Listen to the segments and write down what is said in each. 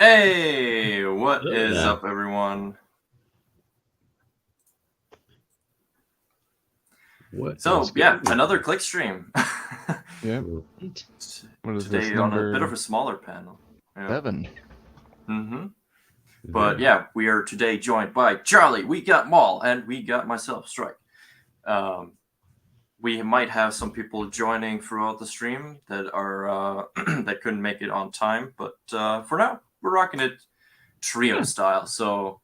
Hey, what is Yeah. up, everyone? What So, is yeah, going on? another click stream. Yep. Right. What is Today this, on a bit number of a smaller panel. Yeah. 7? Mm-hmm. But yeah, we are today joined by Charlie, we got Maul, and we got myself, Strike. We might have some people joining throughout the stream that are that couldn't make it on time, but for now, we're rocking it trio style. So,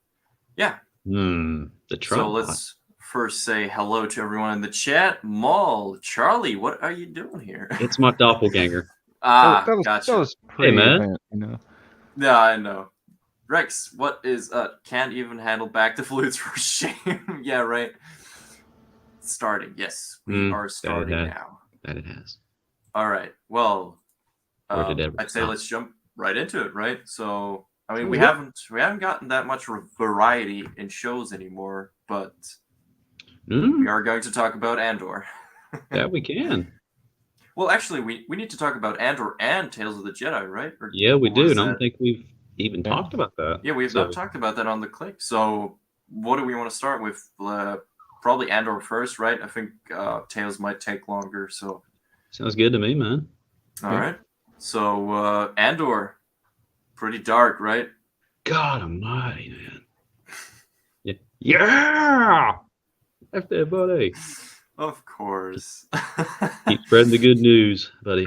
yeah. The So tripod. let's first say hello to everyone in the chat. Maul, Charlie, what are you doing here? It's my doppelganger. Ah, that gotcha. was Hey, man. pre-event, you know. Yeah, I know. Rex, what is can't even handle back to flutes for shame. Yeah, right. Starting. Yes, we are starting now. That it has. All right. Well, Or did it I'd say stop? let's jump right into it, right? So, I mean, Sounds we good. haven't gotten that much variety in shows anymore, but we Mm, are going to talk about Andor. that we can. Well, actually, we need to talk about Andor and Tales of the Jedi, right? Yeah, we or do. is And I don't that- think we've even Yeah. talked about that. Yeah, we have not talked about that on the click. So, what do we want to start with? Probably Andor first, right? I think Tales might take longer. So, Sounds good to me, man. all Yeah. right. So, Andor, pretty dark, right? God almighty, man. Yeah! F that, buddy. Of course. Keep spreading the good news, buddy.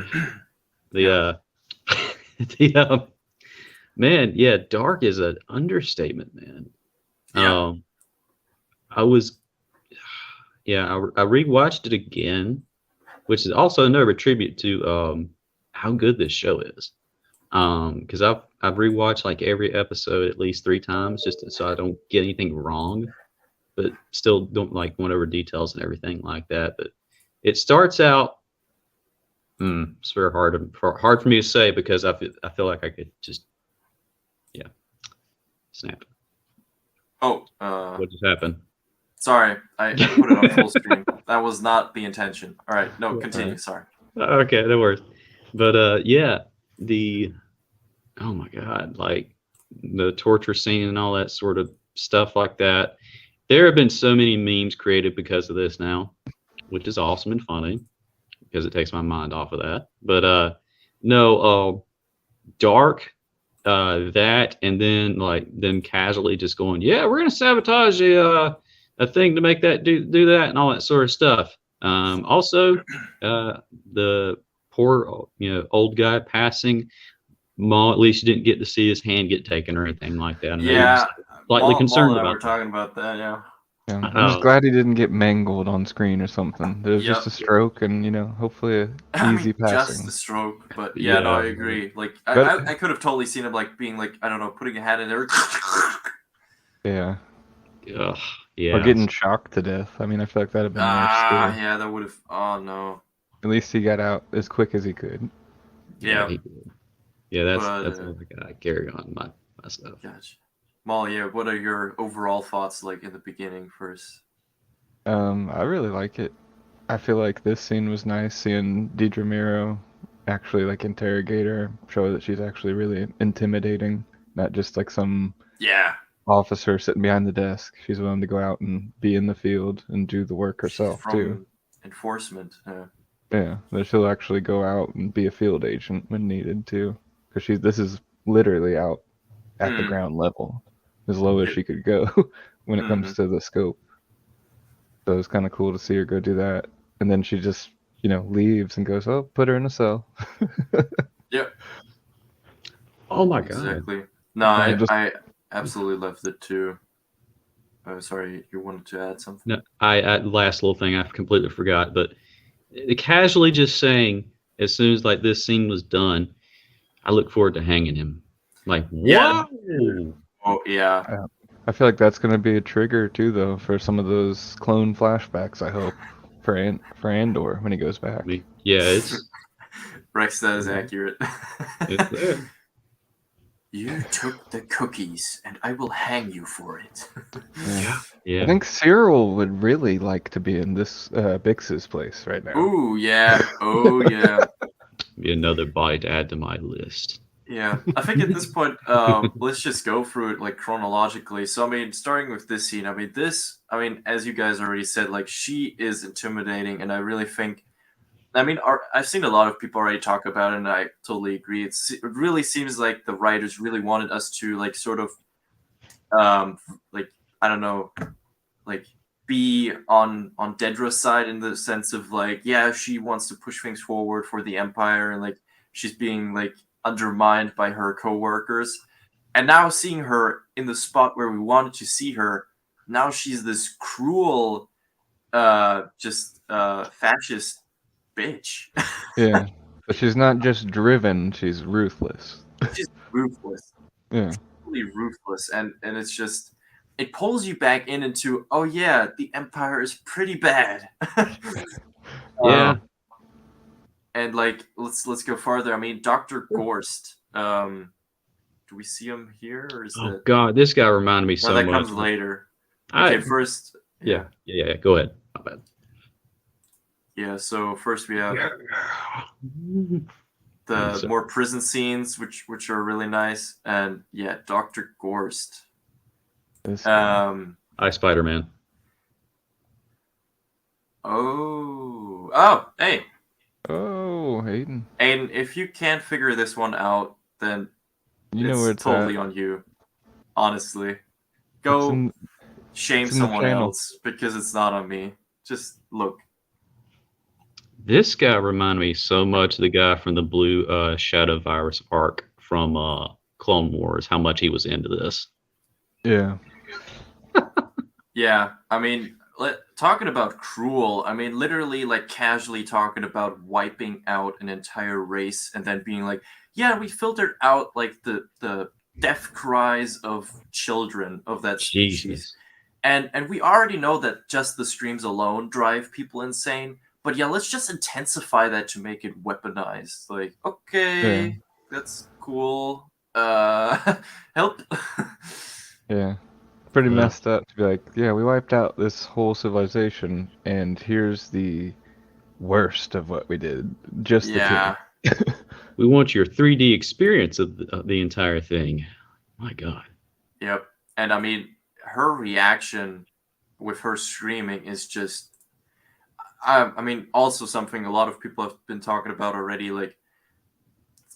Man, yeah, dark is an understatement, man. Yeah. I rewatched it again, which is also another tribute to how good this show is. Because I've rewatched like every episode at least 3 times just so I don't get anything wrong, but still don't like went over details and everything like that. But it starts out. It's very hard for me to say because I feel like I could just snap. Oh, What just happened? sorry, I put it on full screen. That was not the intention. All right, no, continue. Sorry. Okay, no worries. But oh my god, like the torture scene and all that sort of stuff like that. There have been so many memes created because of this now, which is awesome and funny because it takes my mind off of that. But dark, that, and then like them casually just going, yeah, we're gonna sabotage a thing to make that do that and all that sort of stuff. Also, the poor old guy passing. Maul, at least you didn't get to see his hand get taken or anything like that. I know you're Yeah, slightly concerned Maul and I about were that. talking about that. Yeah. Yeah. I'm just glad he didn't get mangled on screen or something. It was just a Yep. stroke and, hopefully easy passing. Just the stroke, but yeah, no, I agree. Like, But- I could have totally seen him like being like, I don't know, putting a hat in there. Yeah. Ugh, yeah. Or getting shocked to death. I mean, I feel like that'd have been worse too. Yeah, that would have. Oh no. At least he got out as quick as he could. Yeah. he did. Yeah, that's But, all I got. Carry on my stuff. Gotcha. Maul, yeah, what are your overall thoughts like in the beginning first? I really like it. I feel like this scene was nice, seeing Deidre Miro actually like interrogate her, show that she's actually really intimidating, not just like some Yeah. officer sitting behind the desk. She's willing to go out and be in the field and do the work herself too. Enforcement. Yeah, that she'll actually go out and be a field agent when needed too, because this is literally out at the ground level, as low as she could go when it comes to the scope. So it's kind of cool to see her go do that, and then she just leaves and goes, "Oh, put her in a cell." Yep. Oh my god. Exactly. No, I absolutely loved it too. Oh, sorry, you wanted to add something? No, I last little thing I completely forgot, but casually just saying as soon as like this scene was done, I look forward to hanging him. Like, yeah. Whoa! Oh yeah. I feel like that's gonna be a trigger too, though, for some of those clone flashbacks. I hope for Andor when he goes back. Yeah, it's Rex, that is accurate. it's there. You took the cookies, and I will hang you for it. Yeah. I think Cyril would really like to be in this Bix's place right now. Ooh, yeah. Oh, yeah. Be another bite to add to my list. Yeah, I think at this point, let's just go through it like chronologically. So, I mean, starting with this scene, as you guys already said, like she is intimidating, and I really think, I've seen a lot of people already talk about it, and I totally agree. It really seems like the writers really wanted us to like sort of, like I don't know, like be on Dedra's side in the sense of like, yeah, she wants to push things forward for the Empire, and like she's being like undermined by her coworkers. And now seeing her in the spot where we wanted to see her, now she's this cruel, just fascist bitch. Yeah, but she's not just driven; she's ruthless. She's ruthless, Yeah, really ruthless, and it's just it pulls you back into, oh yeah, the Empire is pretty bad. Yeah. Um, and like let's go farther. I mean, Dr. Gorst. Do we see him here, or is Oh that God, this guy reminded me or so that much. comes later? I, Okay, first, yeah. Go ahead. My bad. yeah. So first we have the So- more prison scenes, which are really nice, and yeah, Dr. Gorst. this guy. Hi, Spider-Man. Oh, hey, Oh, Hayden, and if you can't figure this one out, then you know where it's it's totally at. on you. Honestly, It's go in, shame it's in the someone channel. else because it's not on me. Just look. This guy reminded me so much of the guy from the Blue Shadow Virus arc from Clone Wars. How much he was into this. Yeah, Yeah, I mean, talking about cruel, I mean, literally, like, casually talking about wiping out an entire race and then being like, yeah, we filtered out, like, the death cries of children of that species. Jesus. And we already know that just the streams alone drive people insane. But yeah, let's just intensify that to make it weaponized. Like, okay, Yeah. that's cool. Help. yeah. Pretty Yeah. messed up to be like, yeah, we wiped out this whole civilization, and here's the worst of what we did. Just Yeah. the two. We want your 3D experience of the entire thing. My God. Yep. And I mean, her reaction with her screaming is just. I mean, also something a lot of people have been talking about already. Like,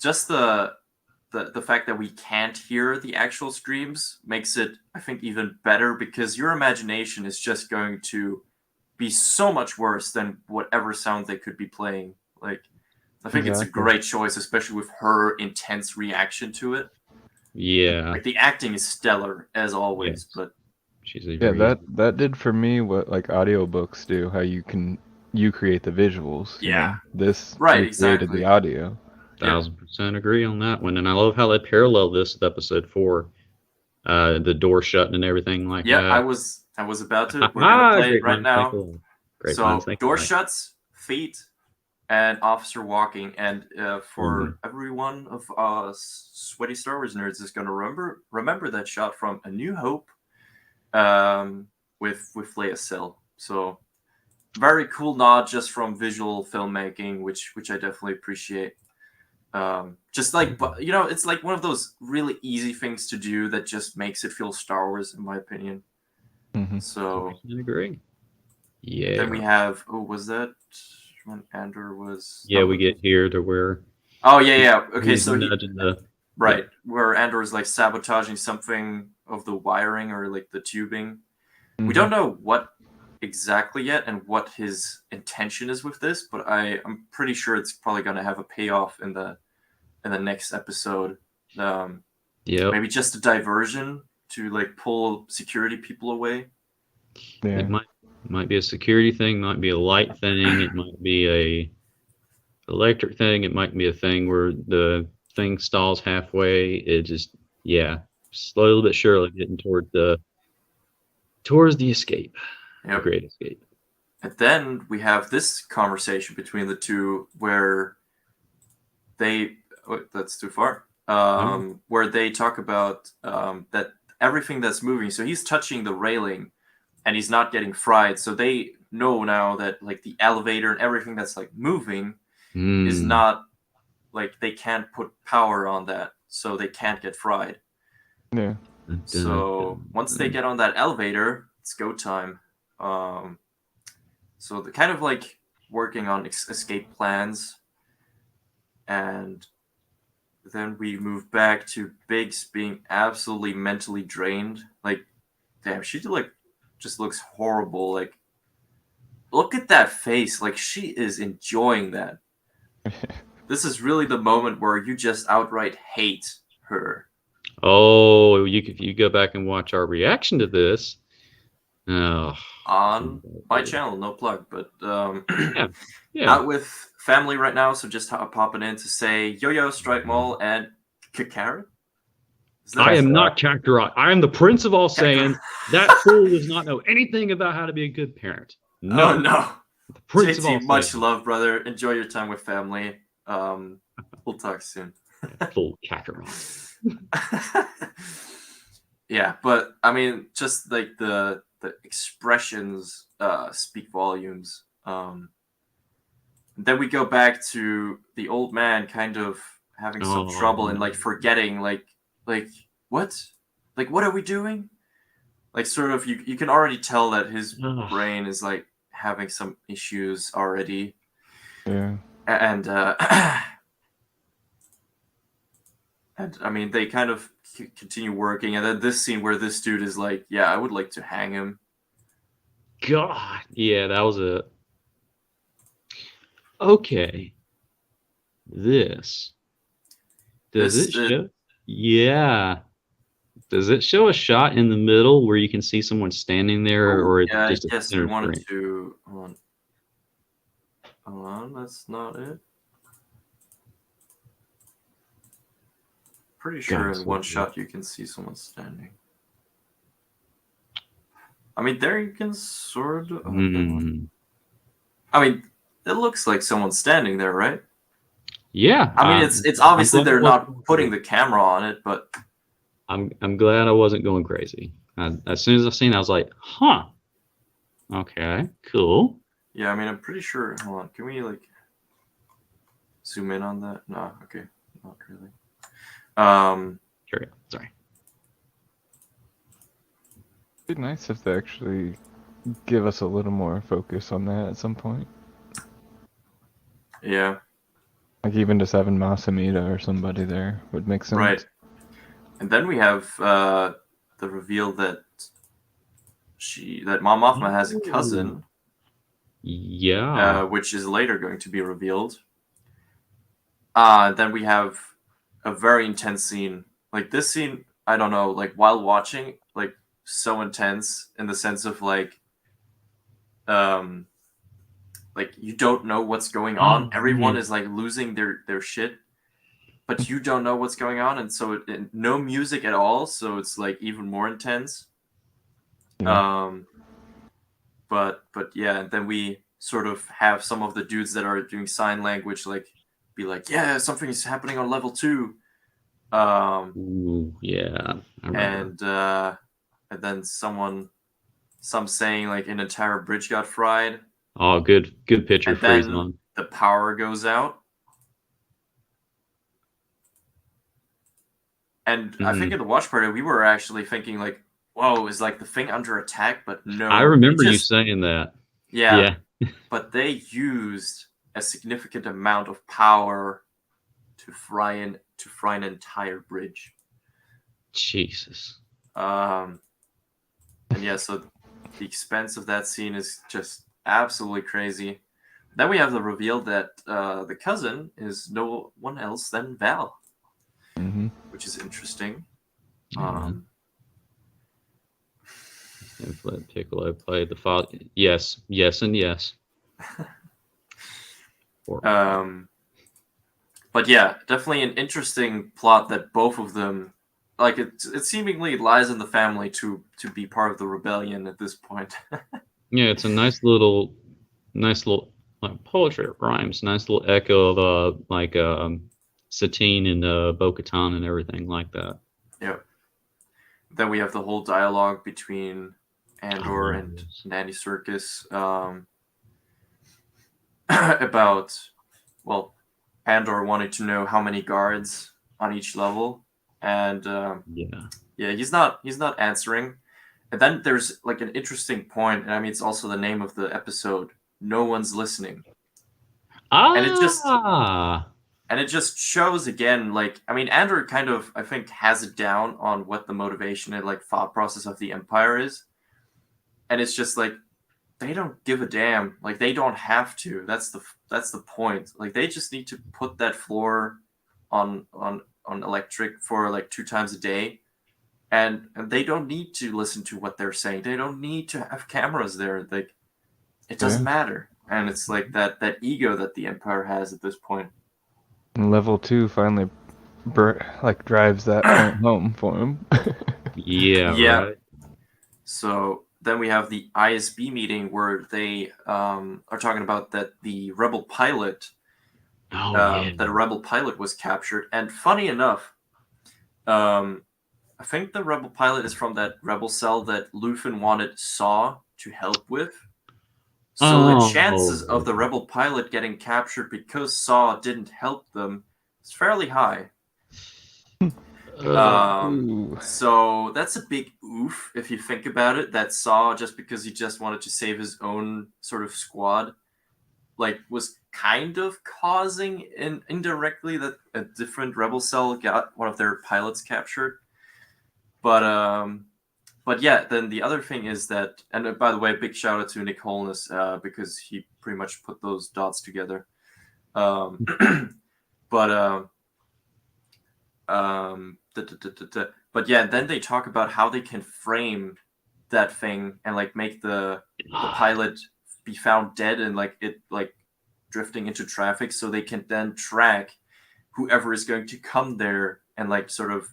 just the fact that we can't hear the actual screams makes it, I think, even better because your imagination is just going to be so much worse than whatever sound they could be playing. Like, I think it's a Exactly. great choice, especially with her intense reaction to it. Yeah. Like, the acting is stellar as always, Yes. but She's a Yeah, very that did for me what like audiobooks do, how you create the visuals. You Yeah. know? This Right, we created exactly. the audio. 1000% agree on that one. And I love how they parallel this with episode 4. The door shutting and everything like yeah, that. I was about to. We're gonna play it Great right minds think now. alike. Great So minds think door alike. shuts, feet, and officer walking. And for everyone of sweaty Star Wars nerds is gonna remember that shot from A New Hope, with Leia Sel. So very cool nod just from visual filmmaking, which I definitely appreciate. Just like, but you know, it's like one of those really easy things to do that just makes it feel Star Wars, in my opinion. Hmm. So 100% agree. Yeah. then we have, was that when Andor was? Yeah, we get here to where Oh yeah. Okay, he's so nudging the right where Andor is like sabotaging something of the wiring or like the tubing. We don't know what exactly yet and what his intention is with this, but I'm pretty sure it's probably going to have a payoff in the next episode. Yep. Maybe just a diversion to like pull security people away. Yeah. It might be a security thing, might be a light thing, it might be a electric thing, it might be a thing where the thing stalls halfway. It just slowly but surely getting towards the escape. The Yep. great escape. And then we have this conversation between the two where they that's too far. Where they talk about that everything that's moving. So he's touching the railing, and he's not getting fried. So they know now that like the elevator and everything that's like moving is not like they can't put power on that. so they can't get fried. Yeah. So once they get on that elevator, it's go time. So they're kind of like working on escape plans, and then we move back to Biggs being absolutely mentally drained. Like, damn, she just looks horrible. Like, look at that face. Like, she is enjoying that. This is really the moment where you just outright hate her. Oh, if you go back and watch our reaction to this, oh, On my channel, no plug, but yeah, not with family right now, so just popping in to say Yo-Yo, Strike Mall, and Kakara. I am not Kakarot. I am the Prince of all Saiyans. That fool does not know anything about how to be a good parent. No. Oh, no. The Prince of all JT, much Saiyans. love, brother. Enjoy your time with family. We'll talk soon. Full Kakarot. Yeah, but I mean, just like the expressions speak volumes. Then we go back to the old man kind of having some trouble and like forgetting like what? Like what are we doing? Like sort of you can already tell that his brain is like having some issues already. Yeah. And and I mean they kind of continue working, and then this scene where this dude is like, yeah, I would like to hang him. God, yeah, that was a okay. Does it show? Yeah. Does it show a shot in the middle where you can see someone standing there, or yeah, just I guess we wanted to hold on, that's not it. Pretty sure in one shot you can see someone standing. I mean, there you can sort of. I mean, it looks like someone's standing there, right? Yeah. I mean, it's obviously they're not putting the camera on it, but I'm glad I wasn't going crazy. As soon as I seen it, I was like, huh. Okay, cool. Yeah, I mean, I'm pretty sure. Hold on, can we like zoom in on that? No, okay, not really. Sure. Sorry. It'd be nice if they actually give us a little more focus on that at some point. Yeah. Like even just having Masamita or somebody there would make sense. Right. And then we have the reveal that Mom Mothma has a cousin. Yeah. Which is later going to be revealed. Then we have a very intense scene. Like this scene, I don't know, like while watching, like so intense in the sense of like you don't know what's going on. Everyone is like losing their shit, but you don't know what's going on, and so no music at all, so it's like even more intense. Yeah. But yeah, and then we sort of have some of the dudes that are doing sign language like be like, yeah, something is happening on level 2. Ooh, yeah. I remember. And then some saying like an entire bridge got fried. Oh, good picture. And then the power goes out. And I think in the watch party we were actually thinking like, whoa, is like the thing under attack? But no. I remember you saying that. Yeah. But they used a significant amount of power to fry an entire bridge. Jesus. And yeah, so the expense of that scene is just absolutely crazy. Then we have the reveal that the cousin is no one else than Val, which is interesting. Let Piccolo play the father. Yes, and yes. But yeah, definitely an interesting plot that both of them, like it seemingly lies in the family to be part of the rebellion at this point. Yeah, it's a nice little like poetry rhymes. Nice little echo of Satine and Bo-Katan and everything like that. Yeah. Then we have the whole dialogue between Andor and Andy Serkis about, well, Andor wanting to know how many guards on each level, and Yeah. he's not answering. And then there's like an interesting point, and I mean it's also the name of the episode. No one's listening, and Ah. it just shows again, like, I mean, Andor kind of, I think, has it down on what the motivation and like thought process of the Empire is, and it's just like they don't give a damn. Like they don't have to. That's the point. Like they just need to put that floor on electric for like 2 times a day, and they don't need to listen to what they're saying. They don't need to have cameras there. Like it doesn't matter. And it's like that ego that the Empire has at this point. And level 2 finally like drives that point home for him. Yeah, Yeah. right. So then we have the ISB meeting where they are talking about that the rebel pilot, that a rebel pilot was captured. And funny enough, I think the rebel pilot is from that rebel cell that Luthen wanted Saw to help with. So the chances of the rebel pilot getting captured because Saw didn't help them is fairly high. So that's a big oof if you think about it. That Saw, just because he just wanted to save his own sort of squad, like was kind of causing indirectly that a different rebel cell got one of their pilots captured. But yeah, then the other thing is that, and by the way, big shout out to Nick Holness because he pretty much put those dots together. But but yeah, then they talk about how they can frame that thing and like make the pilot be found dead and like it like drifting into traffic, so they can then track whoever is going to come there and like sort of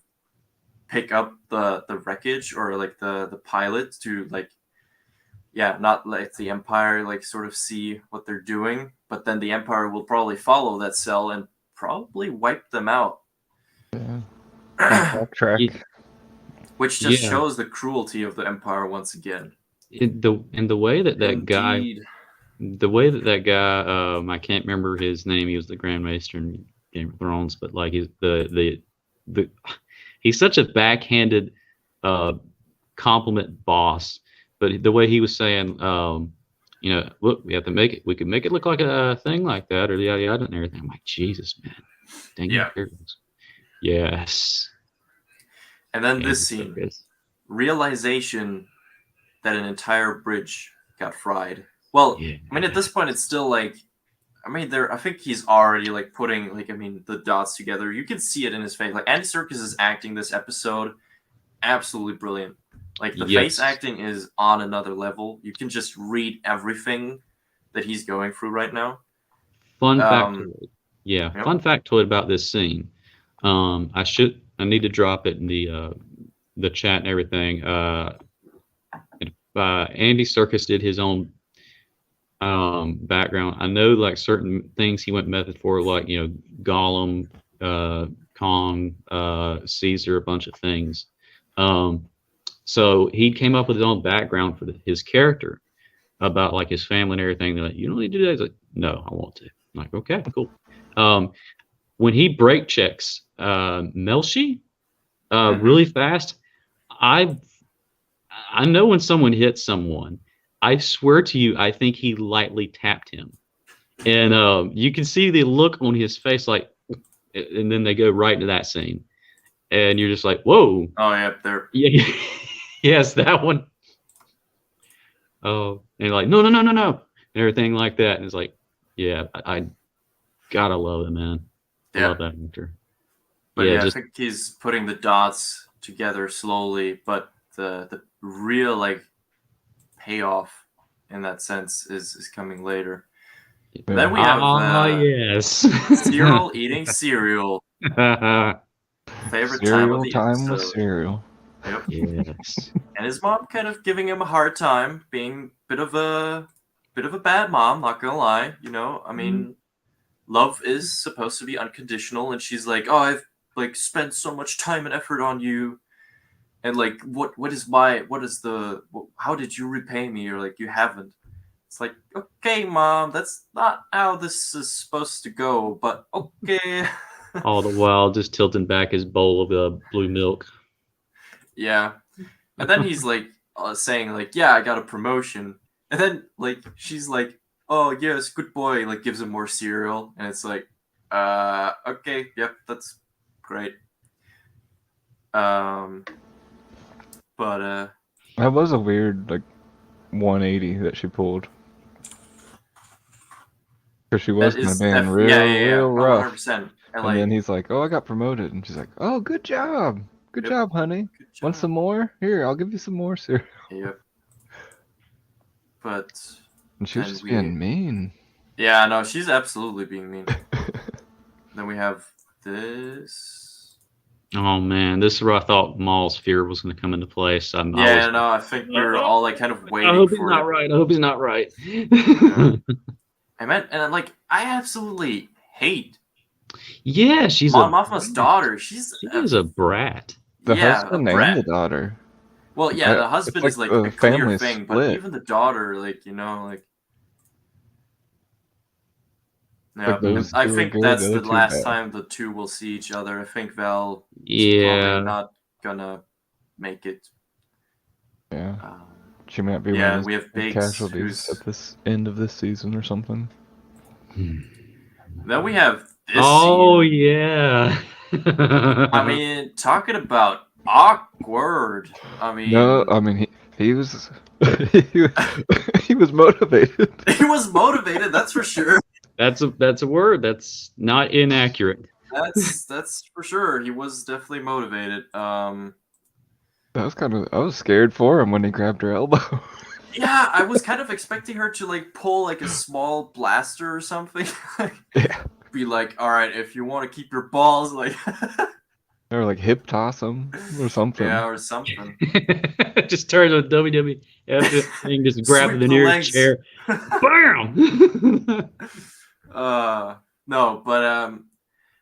pick up the wreckage or like the pilot to like not let the Empire like sort of see what they're doing, but then the Empire will probably follow that cell and probably wipe them out. Backtrack. Which just shows the cruelty of the Empire once again. The way that Indeed. guy, I can't remember his name. He was the Grand Maester in Game of Thrones, but like he's he's such a backhanded compliment boss. But the way he was saying, look, we have to make it. We can make it look like a thing like that, or yada yada and everything. I'm like, Jesus, man, dang it. Yes. And then this scene, realization that an entire bridge got fried. Well, I mean, at this point, it's still like, I mean, I think he's already like putting like, I mean, the dots together. You can see it in his face. Like Andy Serkis is acting this episode absolutely brilliant. Like the face acting is on another level. You can just read everything that he's going through right now. Fun factoid about this scene. I need to drop it in the chat and everything. Andy Serkis did his own background. I know like certain things he went method for, like Gollum, Kong, Caesar, a bunch of things. So he came up with his own background for his character about like his family and everything. They're like, you don't need to do that. He's like, no, I want to. I'm like, okay, cool. When he brake checks Melshi really fast, I know when someone hits someone, I swear to you, I think he lightly tapped him. And you can see the look on his face, like, and then they go right into that scene. And you're just like, whoa. Oh, yeah, there. Yeah, yes, that one. Oh, and like, no, and everything like that. And it's like, yeah, I gotta love it, man. I love that actor. But yeah, I think he's putting the dots together slowly, but the real like payoff in that sense is coming later. Yeah. Then we have Cyril eating cereal. Favorite time of the episode. With cereal. Yep. Yes. And his mom kind of giving him a hard time, being a bit of a bad mom, not gonna lie. I mean, love is supposed to be unconditional, and she's like, oh, I've like spent so much time and effort on you, and like how did you repay me? Or like, you haven't. It's like, okay, mom, that's not how this is supposed to go, but okay. All the while just tilting back his bowl of blue milk. Yeah. And then he's like saying like, "Yeah, I got a promotion." And then like she's like, "Oh yes, good boy." Like gives him more cereal, and it's like, okay, yep, that's great. Um, but That was a weird like 180 that she pulled. Because she was that kind of is being yeah, real oh, rough. 100%. And And then like, he's like, "Oh, I got promoted," and she's like, "Oh, good job, good yep, job, honey. good Want job. some more? Here, I'll give you some more cereal." Yep. But And she was then just being mean. yeah, no, she's absolutely being mean. Then we have this. Oh man, this is where I thought Maul's fear was going to come into place. I was. Yeah, no, I think we were all like kind of I waiting hope he's for not it. right. I hope he's not right. Yeah. I meant, and like, I absolutely hate Yeah, she's Mon a Mothma's daughter. She's she is a brat. The yeah, a husband and the brat. daughter. Well, yeah, the It's husband like is like the a clear family thing, but split. even the daughter, like like yeah. Like those I two are think good, the that's other the two last bad. time the two will see each other. I think Val is probably Yeah. not gonna make it. Yeah. Um, She might be yeah, one and of we his have Biggs, casualties who's at this end of this season or something. then we have this Oh scene. yeah. I mean, talking about awkward. I No, mean, I mean he was he was, he was motivated. he was motivated, that's for sure. that's a word. That's not inaccurate. That's for sure. He was definitely motivated. I was scared for him when he grabbed her elbow. Yeah, I was kind of expecting her to like pull like a small blaster or something. Yeah. Be like, all right, if you want to keep your balls, like, Or like hip toss him or something. yeah, or something. Just turns a WWF thing, just grab Sweep the the nearest legs. chair. Bam! No, but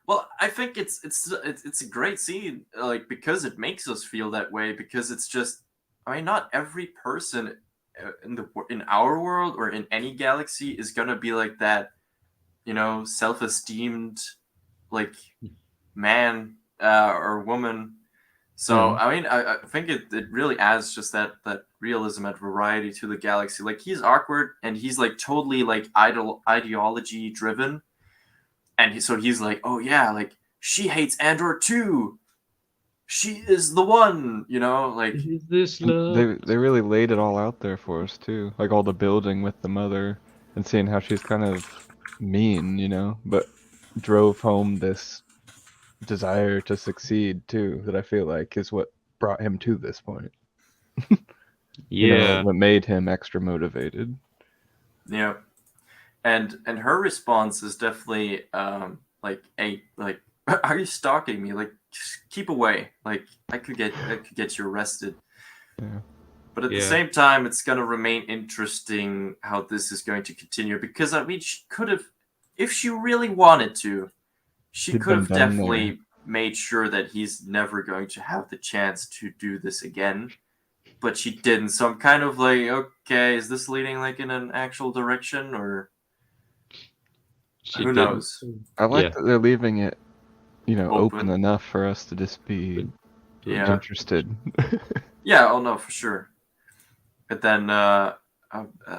well, I think it's a great scene, like because it makes us feel that way. Because it's just, I mean, not every person in our world or in any galaxy is gonna be like that, self-esteemed, like man or woman. So Mhm. I mean, I think it really adds just that realism and variety to the galaxy. Like he's awkward and he's like totally like ideology driven, and so he's like, oh yeah, like she hates Andor too. She is the one, like Is this And love? they really laid it all out there for us too. Like all the building with the mother and seeing how she's kind of mean, but drove home this desire to succeed too, that I feel like is what brought him to this point. Yeah. What made him extra motivated. yeah. And her response is definitely like, hey, like, are you stalking me? Like, just keep away. Like I could get you arrested. Yeah. But at the Yeah. same time, it's going to remain interesting how this is going to continue, because I mean, she could have, if she really wanted to, she He'd could been have done there. definitely made sure that he's never going to have the chance to do this again. But she didn't. So I'm kind of like, okay, is this leading like in an actual direction, or She who didn't. knows? I like Yeah. that they're leaving it, open Open. enough for us to just be Yeah. interested. Yeah. Oh no, for sure. But then I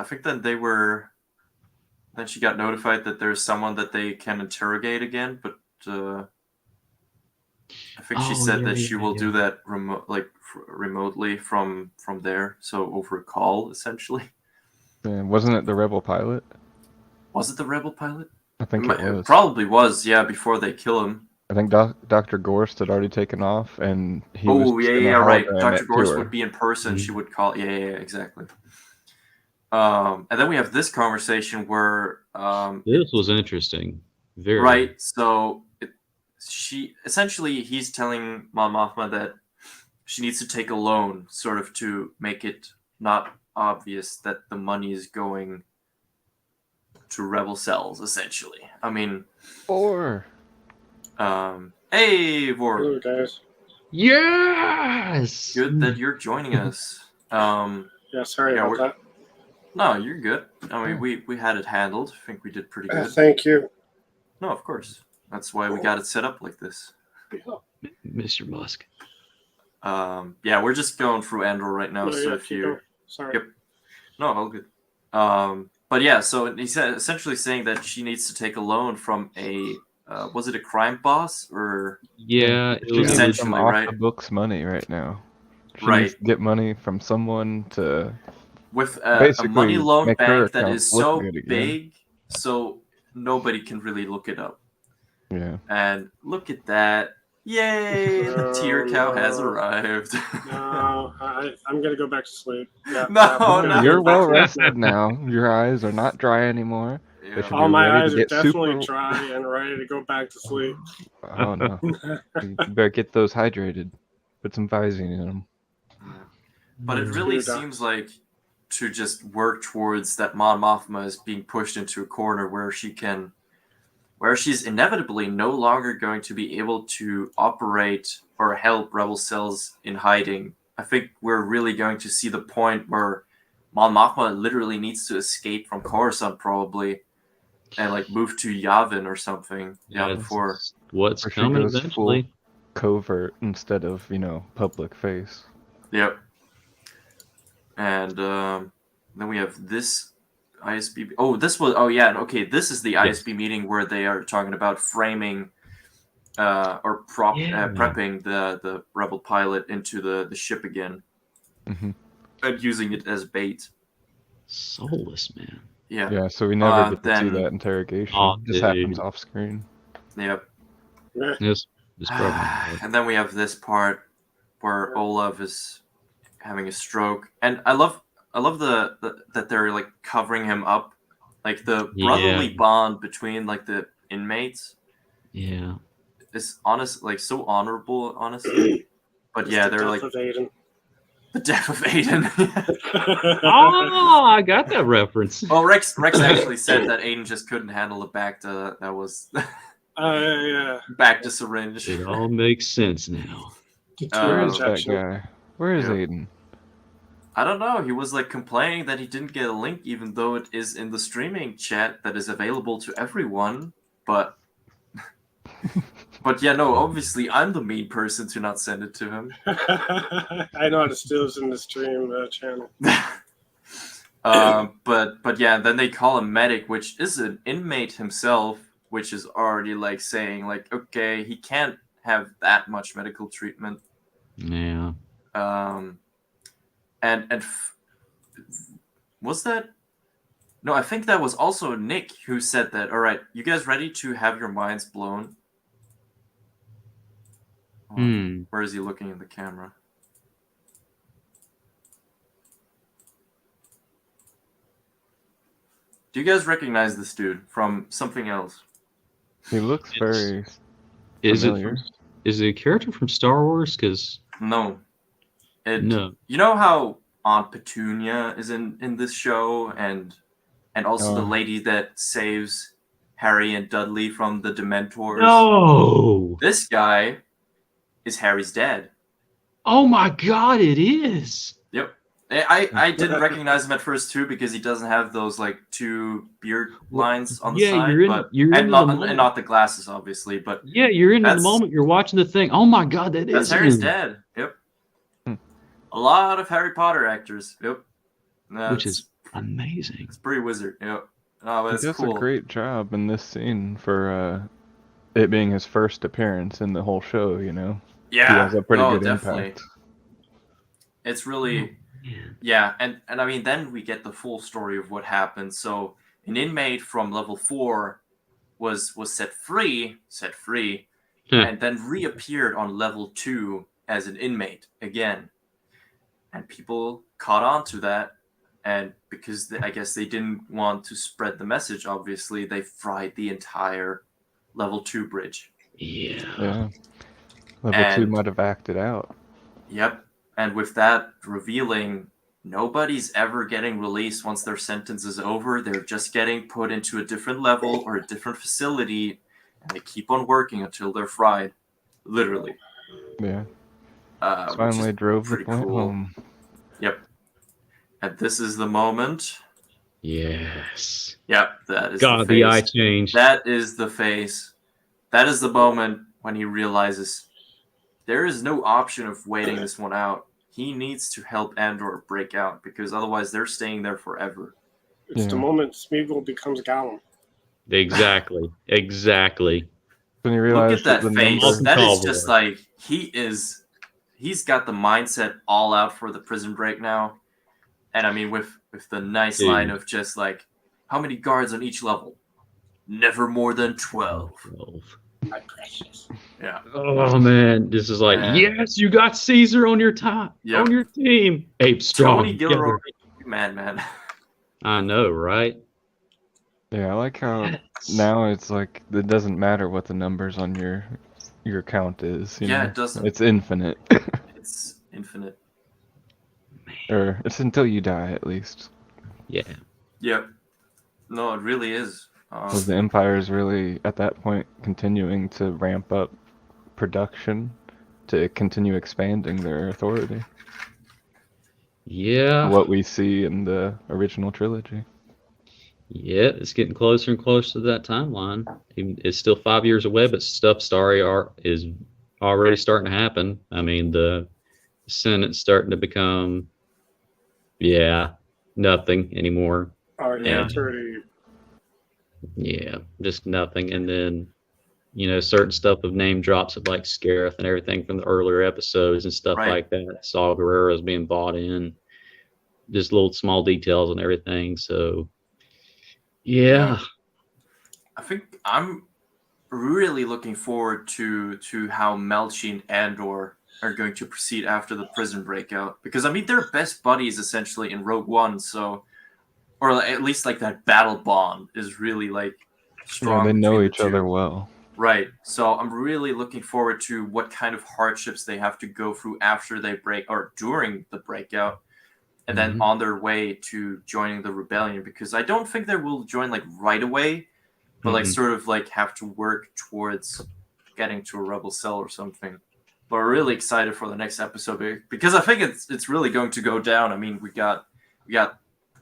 think then they were. Then she got notified that there's someone that they can interrogate again, but I think she Oh said yeah, that she yeah, will yeah. do that remotely from there, so over a call essentially. Yeah, wasn't it the Rebel pilot? Was it the Rebel pilot? I think it It was. probably was, yeah. Before they kill him. I think Dr. Gorst had already taken off, and he was Oh just yeah, gonna right. hologram Dr. it to Gorst would her. be in person. She Mhm. would call. Yeah, exactly. And then we have this conversation where This was interesting. Very. right. So he's telling Mon Mothma that she needs to take a loan, sort of to make it not obvious that the money is going to rebel cells. Essentially, I mean, Or hey, Vor, Hello, guys. Yes. good that you're joining us. Yeah, sorry Yeah, about no, you're good. I mean, Yeah. we had it handled. I think we did pretty that. good. Thank you. No, of course. That's why we got it set up like this. Mr. Musk. Yeah, we're just going through Andor right now. No, So yeah, if keep you, going. Sorry. Yep. No, all good. But yeah, so he's essentially saying that she needs to take a loan from a, was it a crime boss or? Yeah, it She was needs some Essentially, off right? the books money right now. She Right. needs to get money from someone to With a basically money loan make her bank that accounts is look so good again. big, so nobody can really look it up. Yeah. And look at that. Yay! The tear cow has arrived. No, I'm gonna go back to sleep. Yeah, No, no. You're well rested now. Your eyes are not dry anymore. They Yeah. should All be my ready eyes to are get definitely super. dry and ready to go back to sleep. Oh no! You better get those hydrated. Put some Visine in them. Yeah. But it really Dude, seems like to just work towards that Mon Mothma is being pushed into a corner where she's inevitably no longer going to be able to operate or help rebel cells in hiding. I think we're really going to see the point where Mon Mothma literally needs to escape from Coruscant probably and like move to Yavin or something. Yeah, Yavin 4. it's what's Or she coming goes eventually. Covert instead of public face. Yep. And then we have this ISB. Oh, this was. Oh, yeah. Okay, this is the Yes. ISB meeting where they are talking about framing or Yeah. prepping the rebel pilot into the ship again Hmm. and using it as bait. Soulless, man. Yeah. Yeah, so we never get to see Then- that interrogation. Oh, It just dude. happens off screen. Yep. Yes, it's probably. And then we have this part where Olaf is having a stroke, and I love the that they're like covering him up, like the brotherly bond between like the inmates Yeah. is like so honorable, honestly. But It's yeah, the they're death like of Aiden. the death of Aiden. Oh, I got that reference. Well, Rex actually said that Aiden just couldn't handle the Bacta. That was Yeah. Bacta syringe. It all makes sense now. Where is Injection. that guy? Where is Yeah. Aiden? I don't know. He was like complaining that he didn't get a link, even though it is in the streaming chat that is available to everyone. But yeah, no. Obviously, I'm the mean person to not send it to him. I know how to steal this in the stream channel. But yeah, then they call him medic, which is an inmate himself, which is already like saying like, okay, he can't have that much medical treatment. Yeah. And was that? No, I think that was also Nick who said that. All right, you guys ready to have your minds blown? Where is he looking in the camera? Do you guys recognize this dude from something else? He looks very Is familiar. it a character from Star Wars? Because No. no. You know how Aunt Petunia is in this show, and also the lady that saves Harry and Dudley from the Dementors? No. This guy is Harry's dad. Oh my God! It is. Yep. I didn't recognize him at first too because he doesn't have those like two beard lines on the side. And not the glasses, obviously. But yeah, you're in the moment. You're watching the thing. Oh my God, that's Harry's him. dad. Yep. A lot of Harry Potter actors. Yep. Which is amazing. It's pretty wizard. Yep. Oh, but He it's does cool. a great job in this scene for it being his first appearance in the whole show. Yeah. He has a pretty good definitely. impact. It's really. Yeah, and I mean, then we get the full story of what happened. So an inmate from level 4 was set free, and then reappeared on level 2 as an inmate again. And people caught on to that, and because I guess they didn't want to spread the message, obviously, they fried the entire level 2 bridge. Yeah. Level 2 might have acted out. Yep. And with that revealing, nobody's ever getting released once their sentence is over. They're just getting put into a different level or a different facility, and they keep on working until they're fried. Literally. Yeah. Finally drove the point home. Yep. And this is the moment. Yes. Yep, that is God, the face. the eye changed. That is the face that is the moment when he realizes there is no option of waiting this one out. He needs to help Andor break out because otherwise they're staying there forever. It's the Yeah. moment Smeagol becomes Gollum. Exactly. When you Look realize at that the face. number, That is Caldor. just like he's got the mindset all out for the prison break now. And I mean with the nice Dude. line of just like how many guards on each level? Never more than 12. 12. My precious. Yeah. Oh man, this is like, Man. yes, you got Caesar on your top, Yep. on your team. Ape strong. Tony together. Gilroy, man. I know, right? yeah, I like how now it's like it doesn't matter what the numbers on your count is. You Yeah, know? it doesn't. It's infinite, It's infinite. or it's until you die at least. Yeah. Yep. No, it really is. Because the Empire is really at that point continuing to ramp up production to continue expanding their authority. Yeah. What we see in the original trilogy. Yeah, it's getting closer and closer to that timeline. It's still 5 years away, but stuff is already starting to happen. I mean, the Senate's starting to become, nothing anymore. Yeah. 30. Yeah, just nothing. And then, certain stuff of name drops of like Scarif and everything from the earlier episodes and stuff Right. like that. Saw Gerrera's being bought in, just little small details and everything. So, yeah. I think I'm really looking forward to how Melchi and Andor are going to proceed after the prison breakout because I mean they're best buddies essentially in Rogue One, so or at least like that battle bond is really like strong. Yeah, they know between the each other two. well. Right. So I'm really looking forward to what kind of hardships they have to go through after they break or during the breakout and then on their way to joining the rebellion because I don't think they will join like right away, but like sort of like have to work towards getting to a rebel cell or something. But we're really excited for the next episode because I think it's really going to go down. I mean, we got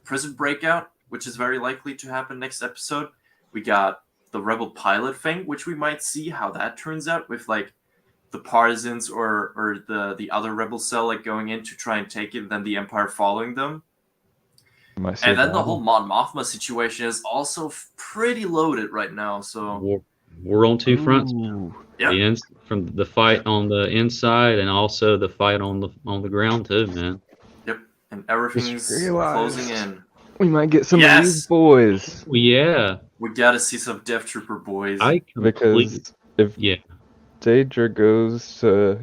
prison breakout, which is very likely to happen next episode. We got the rebel pilot thing, which we might see how that turns out with like the partisans or the other rebel cell like going in to try and take it, and then the Empire following them. And then the whole Mon Mothma situation is also pretty loaded right now. So we're on two fronts. yeah, From the fight on the inside and also the fight on the ground too, man. Yep, and everything's Just realized closing in. We might get some Yes! of these boys. Yeah, We gotta see some Death Trooper boys. Because if yeah. Daedra goes to,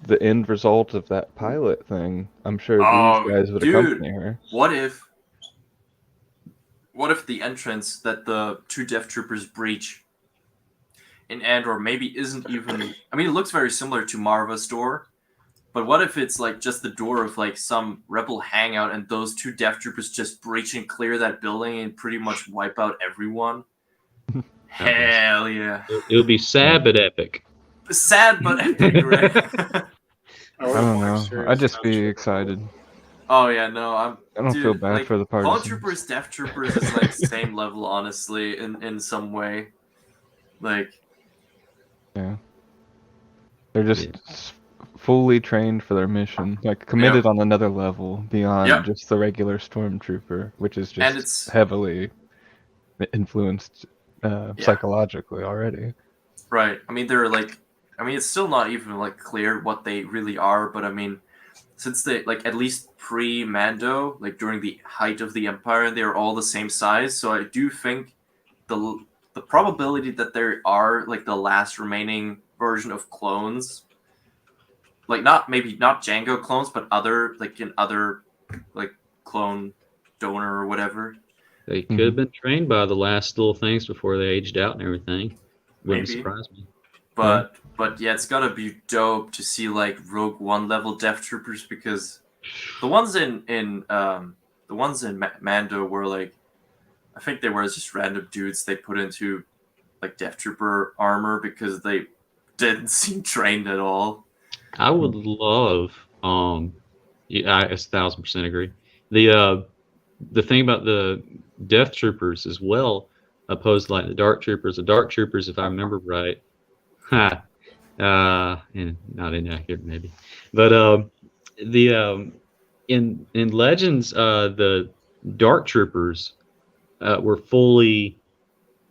the end result of that pilot thing, I'm sure Oh, these guys would dude. accompany her. What if the entrance that the two Death Troopers breach in Andor maybe isn't even... I mean, it looks very similar to Marva's door, but what if it's like just the door of like some rebel hangout and those two Death Troopers just breach and clear that building and pretty much wipe out everyone? Hell yeah. It'll be sad but epic. Sad but epic, right? I don't know. I'd just be excited. Oh yeah, no, I don't feel bad like, for the Clone partisans. Troopers, Death Troopers is like same level, honestly, in some way. Like, Yeah. They're just fully trained for their mission, like committed on another level beyond just the regular stormtrooper, which is and just it's heavily influenced psychologically already. right. I mean, they're like, I mean, it's still not even like clear what they really are, but I mean, since they like at least pre-Mando, like during the height of the Empire, they are all the same size. So I do think the probability that there are like the last remaining version of clones, like not Jango clones, but other like clone donor or whatever. They could have been trained by the last little things before they aged out and everything. Wouldn't Maybe. surprise me. But yeah, it's gotta be dope to see like Rogue One level Death Troopers because the ones in Mando were like, I think they were just random dudes they put into like Death Trooper armor because they didn't seem trained at all. I would love, I 1,000% agree. The thing about the Death Troopers as well, opposed to like the Dark Troopers. The Dark Troopers, if I remember right, Ha. And not inaccurate maybe, but the in Legends, the Dark Troopers were fully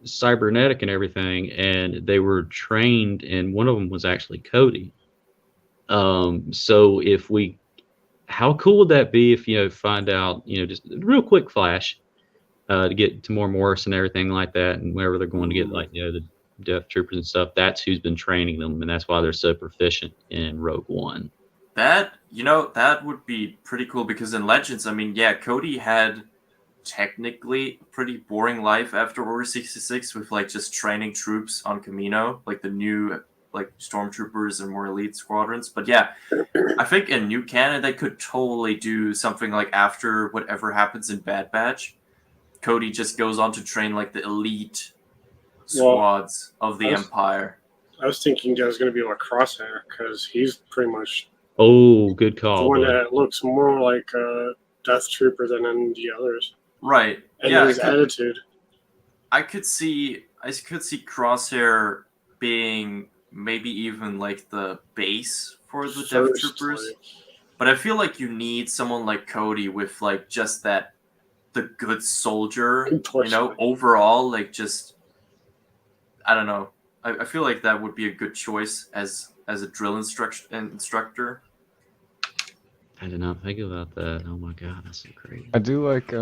cybernetic and everything, and they were trained, and one of them was actually Cody. So if we, how cool would that be if find out just a real quick flash to get to Morris and everything like that, and wherever they're going to get like the Death Troopers and stuff. That's who's been training them, and that's why they're so proficient in Rogue One. That that would be pretty cool because in Legends, I mean, yeah, Cody had technically a pretty boring life after Order 66 with like just training troops on Camino, like the new like stormtroopers and more elite squadrons. But yeah, I think in New Canon they could totally do something like after whatever happens in Bad Batch, Cody just goes on to train like the elite squads of the Empire. I was thinking that was going to be like Crosshair because he's pretty much good call. The one that looks more like a Death Trooper than any of the others. Right. And his attitude. I could see Crosshair being maybe even like the base for the Death Troopers. But I feel like you need someone like Cody with like just that the good soldier, overall, like just I don't know. I feel like that would be a good choice as a drill instructor. I did not think about that. Oh my god, that's so crazy. I do like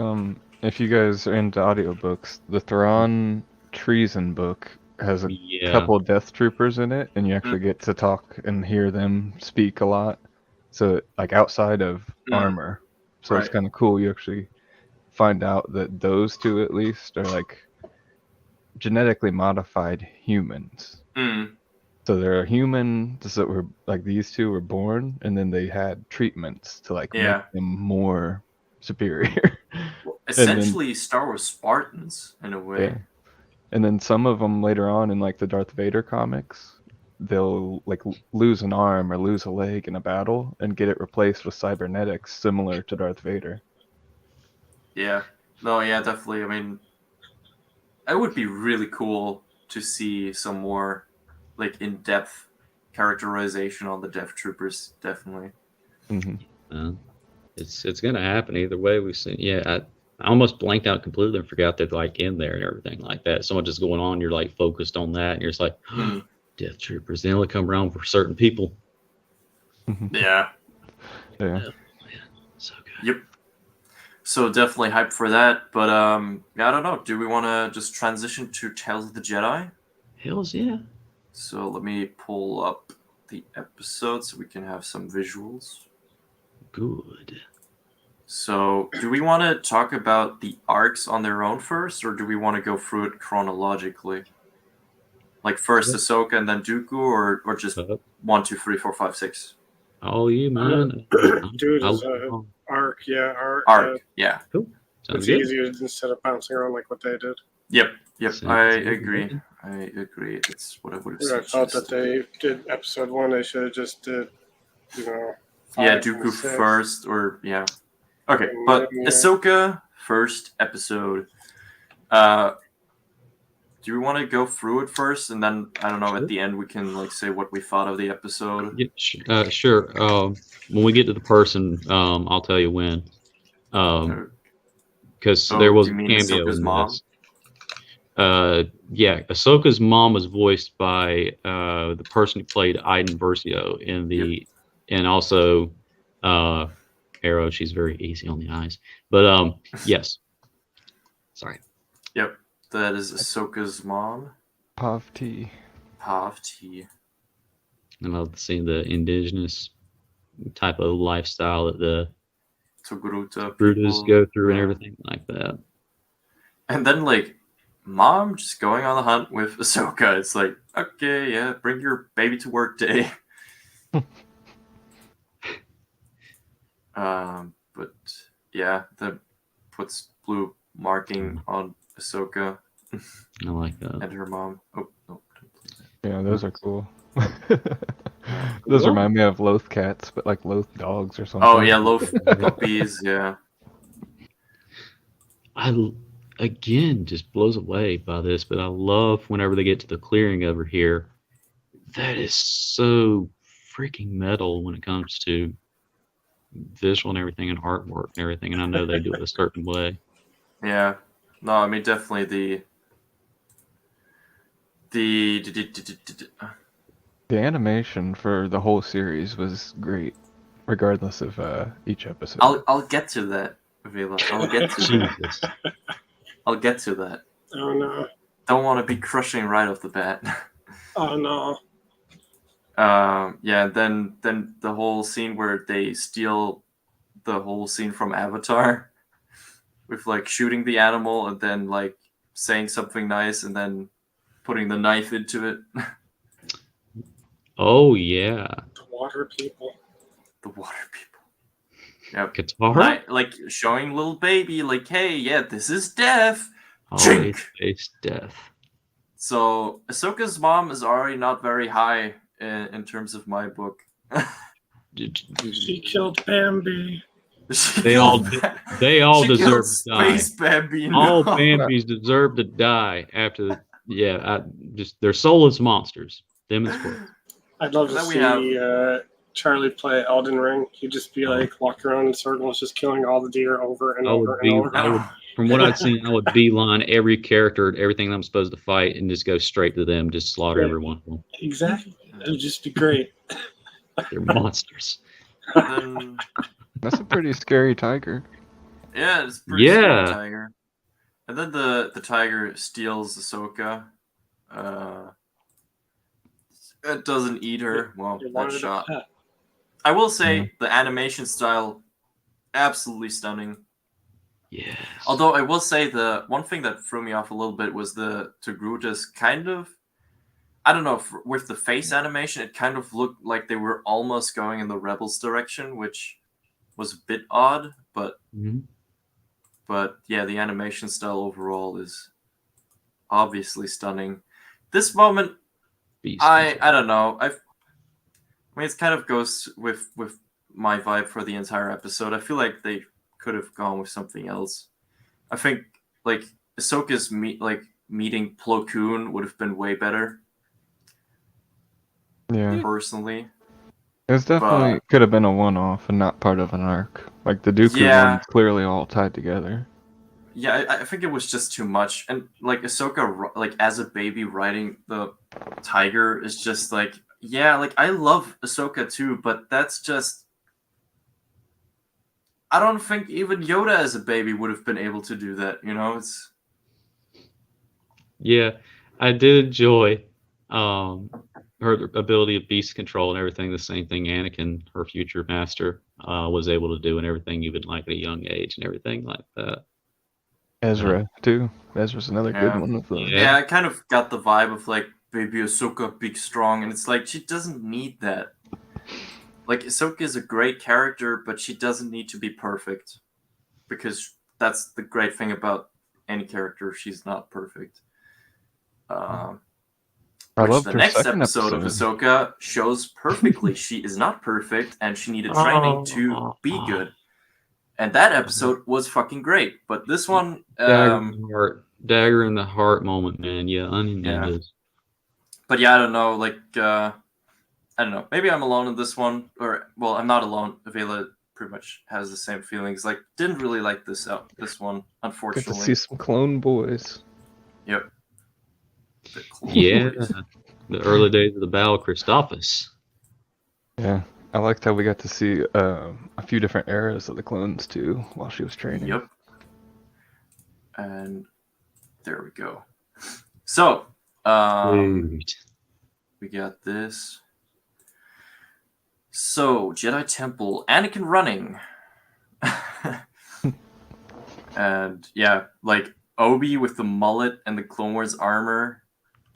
if you guys are into audiobooks, the Thrawn Treason book has a couple of Death Troopers in it, and you actually get to talk and hear them speak a lot. So like outside of armor, so it's kind of cool. You actually find out that those two at least are like genetically modified humans. So there are humans that were like these two were born, and then they had treatments to like make them more superior. Essentially, then, Star Wars Spartans in a way. Yeah. And then some of them later on in like the Darth Vader comics, they'll like lose an arm or lose a leg in a battle and get it replaced with cybernetics similar to Darth Vader. Yeah. No, yeah, definitely. I mean, it would be really cool to see some more like in-depth characterization on the Death Troopers, definitely. It's gonna happen either way. We've seen. I almost blanked out completely and forgot they're like in there and everything like that. So much is going on. You're like focused on that, and you're just like, Death Troopers. They only come around for certain people. Yeah. So good. Yep. So definitely hyped for that. But I don't know. Do we want to just transition to Tales of the Jedi? Hells yeah. So let me pull up the episode so we can have some visuals. Good. So do we want to talk about the arcs on their own first, or do we want to go through it chronologically? Like first Ahsoka and then Dooku, or just 1, 2, 3, 4, 5, 6? Oh, you man. Dude, arc, yeah. Arc, yeah. Cool. It's easier instead of bouncing around like what they did. Yep. I agree. It's what I would have said. I thought that they did episode 1. They should have just did, Dooku first, or Okay, but Ahsoka first episode. Do we want to go through it first, and then I don't know at the end we can like say what we thought of the episode? Yeah, sure. When we get to the person, I'll tell you when. Because there was a cameo Ahsoka's in mom? this. Ahsoka's mom was voiced by the person who played Iden Versio in the, and also Arrow. She's very easy on the eyes, but yes. Sorry. Yep, that is Ahsoka's mom. Pav T. I love seeing the indigenous type of lifestyle that the Brutus go through and everything like that. And then like mom just going on the hunt with Ahsoka. It's like, okay, yeah, bring your baby to work day. But yeah, that puts blue marking on Ahsoka. I like that. And her mom. Oh, no. Yeah, those are cool. Those remind me of Loth cats, but like Loth dogs or something. Oh yeah, Loth puppies, yeah. I again just blows away by this, but I love whenever they get to the clearing over here, that is so freaking metal when it comes to visual and everything and artwork and everything. And I know they do it a certain way. Yeah. No, I mean definitely The animation for the whole series was great, regardless of each episode. I'll get to that, Vila. I'll get to that. Jesus. I'll get to that. Oh no. Don't want to be crushing right off the bat. Oh no. Yeah, then the whole scene where they steal the whole scene from Avatar with like shooting the animal and then like saying something nice and then putting the knife into it. Oh yeah. The water people. The water people. Yep. Guitar? Like showing little baby, like, hey, yeah, this is death. Always face death. So Ahsoka's mom is already not very high in terms of my book. She killed Bambi. They all She deserve killed to die. Space Bambi. All no. Bambis deserve to die after they're soulless monsters. Them and squirrels. I'd love to Then we see Charlie play Elden Ring. He'd just be like walking around in circles, just killing all the deer over and over and over. From what I've seen, I would beeline every character, everything I'm supposed to fight, and just go straight to them, just slaughter every one of them. Exactly. It would just be great. They're monsters. Then, That's a pretty scary tiger. yeah, it's a pretty Yeah. scary tiger. And then the tiger steals Ahsoka. It doesn't eat her. Well, You that wanted a shot. pet. I will say the animation style, absolutely stunning. Yes. Although I will say the one thing that threw me off a little bit was the Togrutas kind of, I don't know, with the face animation, it kind of looked like they were almost going in the Rebels direction, which was a bit odd, but Mhm. yeah, the animation style overall is obviously stunning. This moment, Beast I control. don't know. I mean, it kind of goes with my vibe for the entire episode. I feel like they could have gone with something else. I think like Ahsoka's meeting Plo Koon would have been way better, Yeah, personally. it was definitely could have been a one-off and not part of an arc. Like the Dooku Yeah. one's clearly all tied together. Yeah, I think it was just too much, and like Ahsoka, like as a baby riding the tiger is just like, yeah, like I love Ahsoka too, but that's just, I don't think even Yoda as a baby would have been able to do that. You know, it's Yeah, I did enjoy her ability of beast control and everything. The same thing Anakin, her future master, was able to do, and everything even like at a young age and everything like that. Ezra too. Ezra's another Yeah. good one of the. yeah, I kind of got the vibe of like baby Ahsoka, big strong, and it's like she doesn't need that. Like Ahsoka is a great character, but she doesn't need to be perfect, because that's the great thing about any character. She's not perfect. I Which loved the her next second episode of Ahsoka shows perfectly. She is not perfect, and she needed training to be good. And that episode was fucking great. But this one, Dagger in the heart moment, man. Yeah, Onion Yeah. Ninjas. but yeah, I don't know. Like, I don't know. Maybe I'm alone in this one, or well, I'm not alone. Avila pretty much has the same feelings. Like, didn't really like this one, Get to unfortunately. see some clone boys. Yep. The Clone Yeah, Boys. the early days of the Battle of Christophus. Yeah, I liked how we got to see a few different eras of the clones too while she was training. Yep. And there we go. So, Dude. we got this. So, Jedi Temple, Anakin running. And yeah, like Obi with the mullet and the Clone Wars armor.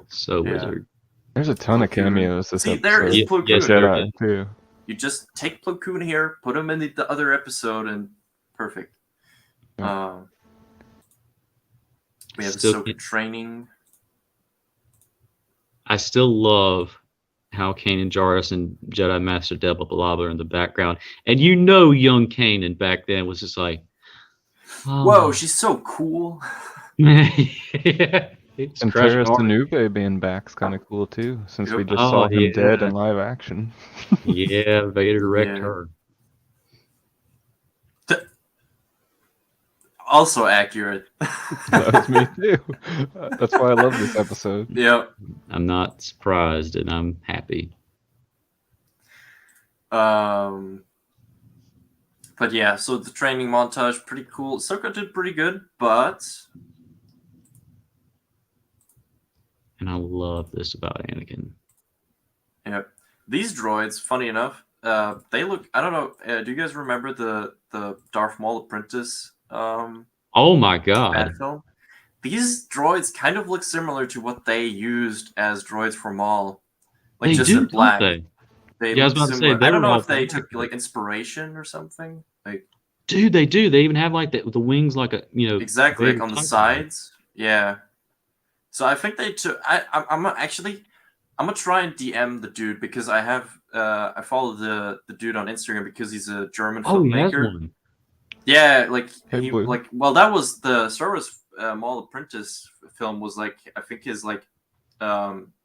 So Yeah. wizard. There's a ton of Plo Koon. cameos this See, episode. there is Ye- Plo Koon. yes, there Jedi is. too. You just take Plo Koon here, put him in the other episode, and perfect. Yeah. We have Still Ahsoka can't- training. I still love how Kanan Jarrus and Jedi Master Debba Balaba are in the background. And you know young Kanan back then was just like, oh. Whoa, she's so cool. Yeah. It's And crushing Terrace hard. Danube being back's kind of cool too, since we Yep. just Oh, saw him dead yeah. in live action. Yeah, Vader wrecked Yeah. her. Also accurate. That was me too. That's why I love this episode. Yep. I'm not surprised, and I'm happy. But yeah, so the training montage, pretty cool. Ahsoka did pretty good, but And I love this about Anakin. yeah, these droids, funny enough, they look. I don't know. Do you guys remember the Darth Maul Apprentice Oh my god. bad film? These droids kind of look similar to what they used as droids for Maul, like They just do, in black. don't they? They Yeah, I was look about to say, similar. they I don't were know all if they black, took but- like inspiration or something. Like Dude, they do. They even have like the wings, like a exactly like Vader on the type sides. Yeah. So I think they took. I'm actually. I'm gonna try and DM the dude because I have I follow the dude on Instagram because he's a German Oh, he has filmmaker. one. Yeah, like Hey, he Blue. like well that was the Star Wars Maul Apprentice film was like I think his like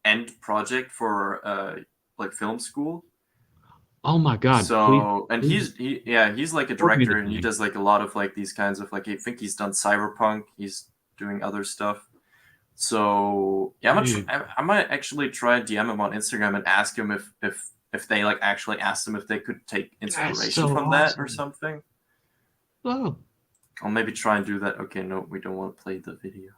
end project for like film school. Oh my god. So and please. he's like a Forward me the director and he thing. does like a lot of like these kinds of like I think he's done Cyberpunk. He's doing other stuff. So yeah, Dude. I might actually try DM him on Instagram and ask him if they like actually asked him if they could take inspiration so from that or awesome. something. Oh. I'll maybe try and do that. Okay, no, we don't want to play the video.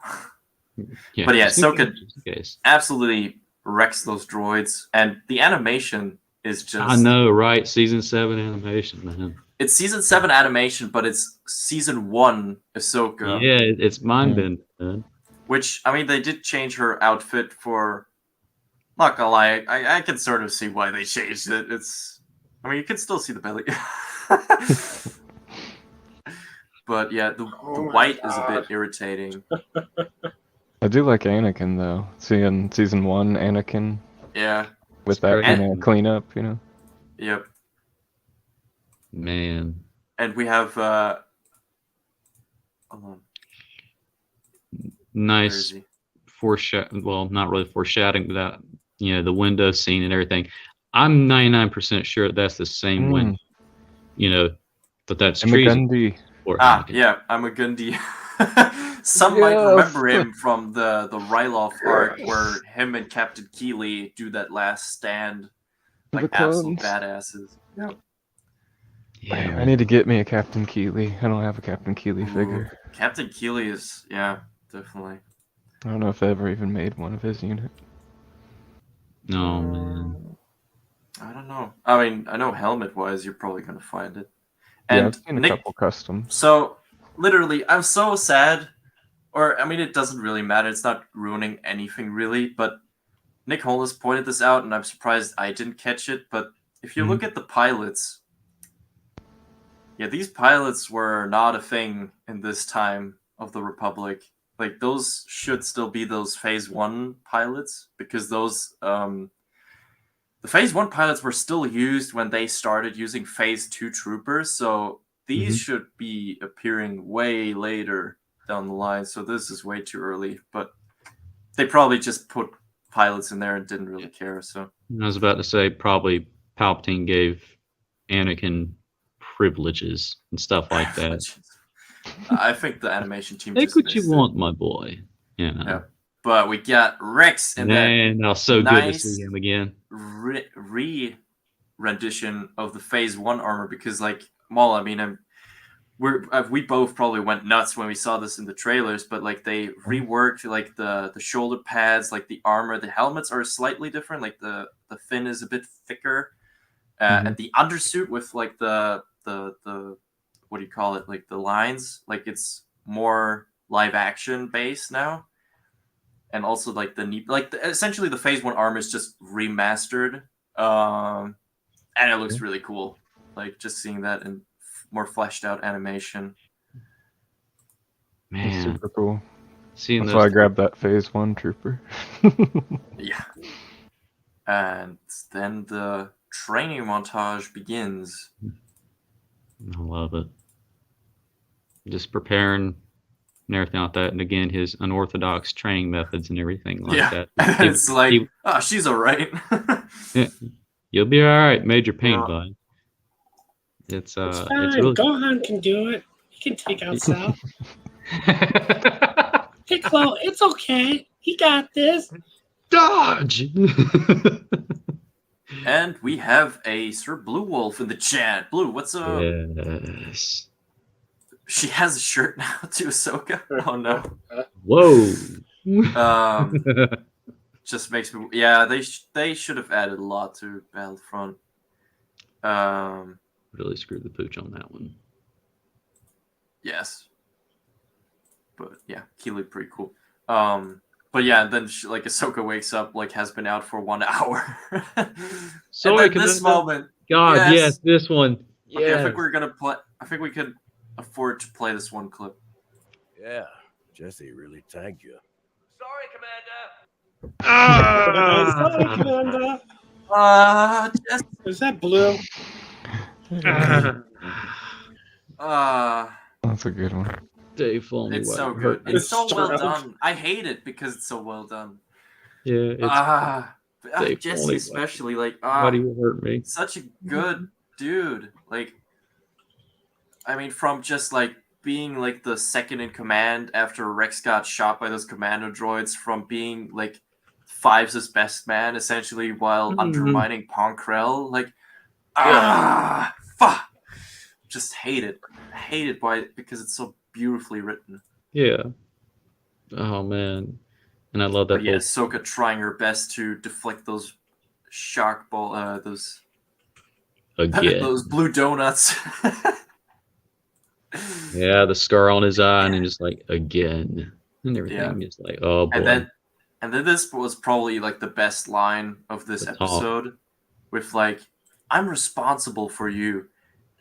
Yeah, But yeah, just in Ahsoka- just in case. Absolutely wrecks those droids, and the animation is just. I know, right? Season 7 animation, man. It's season 7 animation, but it's season 1 Ahsoka. Yeah, it's mind bending, man. Which I mean, they did change her outfit for. Not gonna lie, I can sort of see why they changed it. It's, I mean, you can still see the belly. But yeah, the white is a bit irritating. I do like Anakin though. Seeing season 1 Anakin Yeah. with It's that great. kind of cleanup, you know. Yep. Man. And we have. Hold on. Where Nice is he? foreshadowing. Well, not really foreshadowing, but that, the window scene and everything. I'm 99% sure that's the same window. But that's treason Gundy. for Ah, Anakin. yeah, I'm a Gundy. Some might Yes. remember him from the Ryloth arc where him and Captain Keeley do that last stand like The absolute clones. badasses. Yep. Yeah, Damn, I man. need to get me a Captain Keeley. I don't have a Captain Keeley figure. Captain Keeley is, yeah, definitely. I don't know if they ever even made one of his unit. No, man. I don't know. I mean, I know helmet wise, you're probably gonna find it. Yeah, And I've seen a Nick, couple customs. so literally, I'm so sad. Or I mean, it doesn't really matter. It's not ruining anything really. But Nick Hollis pointed this out, and I'm surprised I didn't catch it. But if you look at the pilots, yeah, these pilots were not a thing in this time of the Republic. Like those should still be those Phase 1 pilots because those the Phase 1 pilots were still used when they started using Phase 2 troopers. So these should be appearing way later down the line. So this is way too early. But they probably just put pilots in there and didn't really care. So I was about to say probably Palpatine gave Anakin privileges and stuff like that. I think the animation team Take just what you missed it. want, my boy. Yeah. But we got Rex in that And now so good to nice see him again. rendition of the Phase 1 armor because, like, well, I mean, we both probably went nuts when we saw this in the trailers, but like they reworked like the shoulder pads, like the armor, the helmets are slightly different. Like the fin is a bit thicker, and the undersuit with like the what do you call it? Like the lines, like it's more live action based now. And also like the knee, like essentially the Phase 1 armor is just remastered, and it looks really cool. Like just seeing that in more fleshed out animation. That's Man, super cool. seeing That's those why I grabbed that Phase 1 trooper. Yeah. And then the training montage begins. I love it. Just preparing and everything like that. And again, his unorthodox training methods and everything like that. It's like, she's all right. Yeah, you'll be all right, Major Pain Yeah. Bud. It's It's fine. it's really. Gohan can do it. He can take out Cell. Piccolo, it's okay. He got this. Dodge! And we have a Sir Blue Wolf in the chat. Blue, what's up? Yes. She has a shirt now to Ahsoka. Oh no. Whoa. Just makes me. Yeah, they should have added a lot to Battlefront. Really screwed the pooch on that one. Yes. But yeah, Keely pretty cool. But yeah, then like Ahsoka wakes up, like has been out for 1 hour. So and then this moment. God, yes, this one. Okay, Yes. I think we're gonna play. I think we can afford to play this one clip. Yeah, Jesse really tagged you. Sorry, Commander. Sorry, Commander. Just Is that Blue? That's a good one. Dave Filoni. it's so hurt good. me. It's so well Stroke. done. I hate it because it's so well done. Yeah, it's Dave Jesse Filoni, especially, like, why do you hurt me? such a good dude. Like, I mean, from just like being like the second in command after Rex got shot by those commando droids, from being like Fives' best man essentially while undermining Ponkrell, like, fuck. Just hate it. Hate it because it's so beautifully written. Yeah. Oh man, and I love that. But yeah, Ahsoka trying her best to deflect those shark ball, those Again. those blue donuts. Yeah, the scar on his eye, and then just like again, and everything is like, oh boy. And then this was probably like the best line of this episode, with like, I'm responsible for you,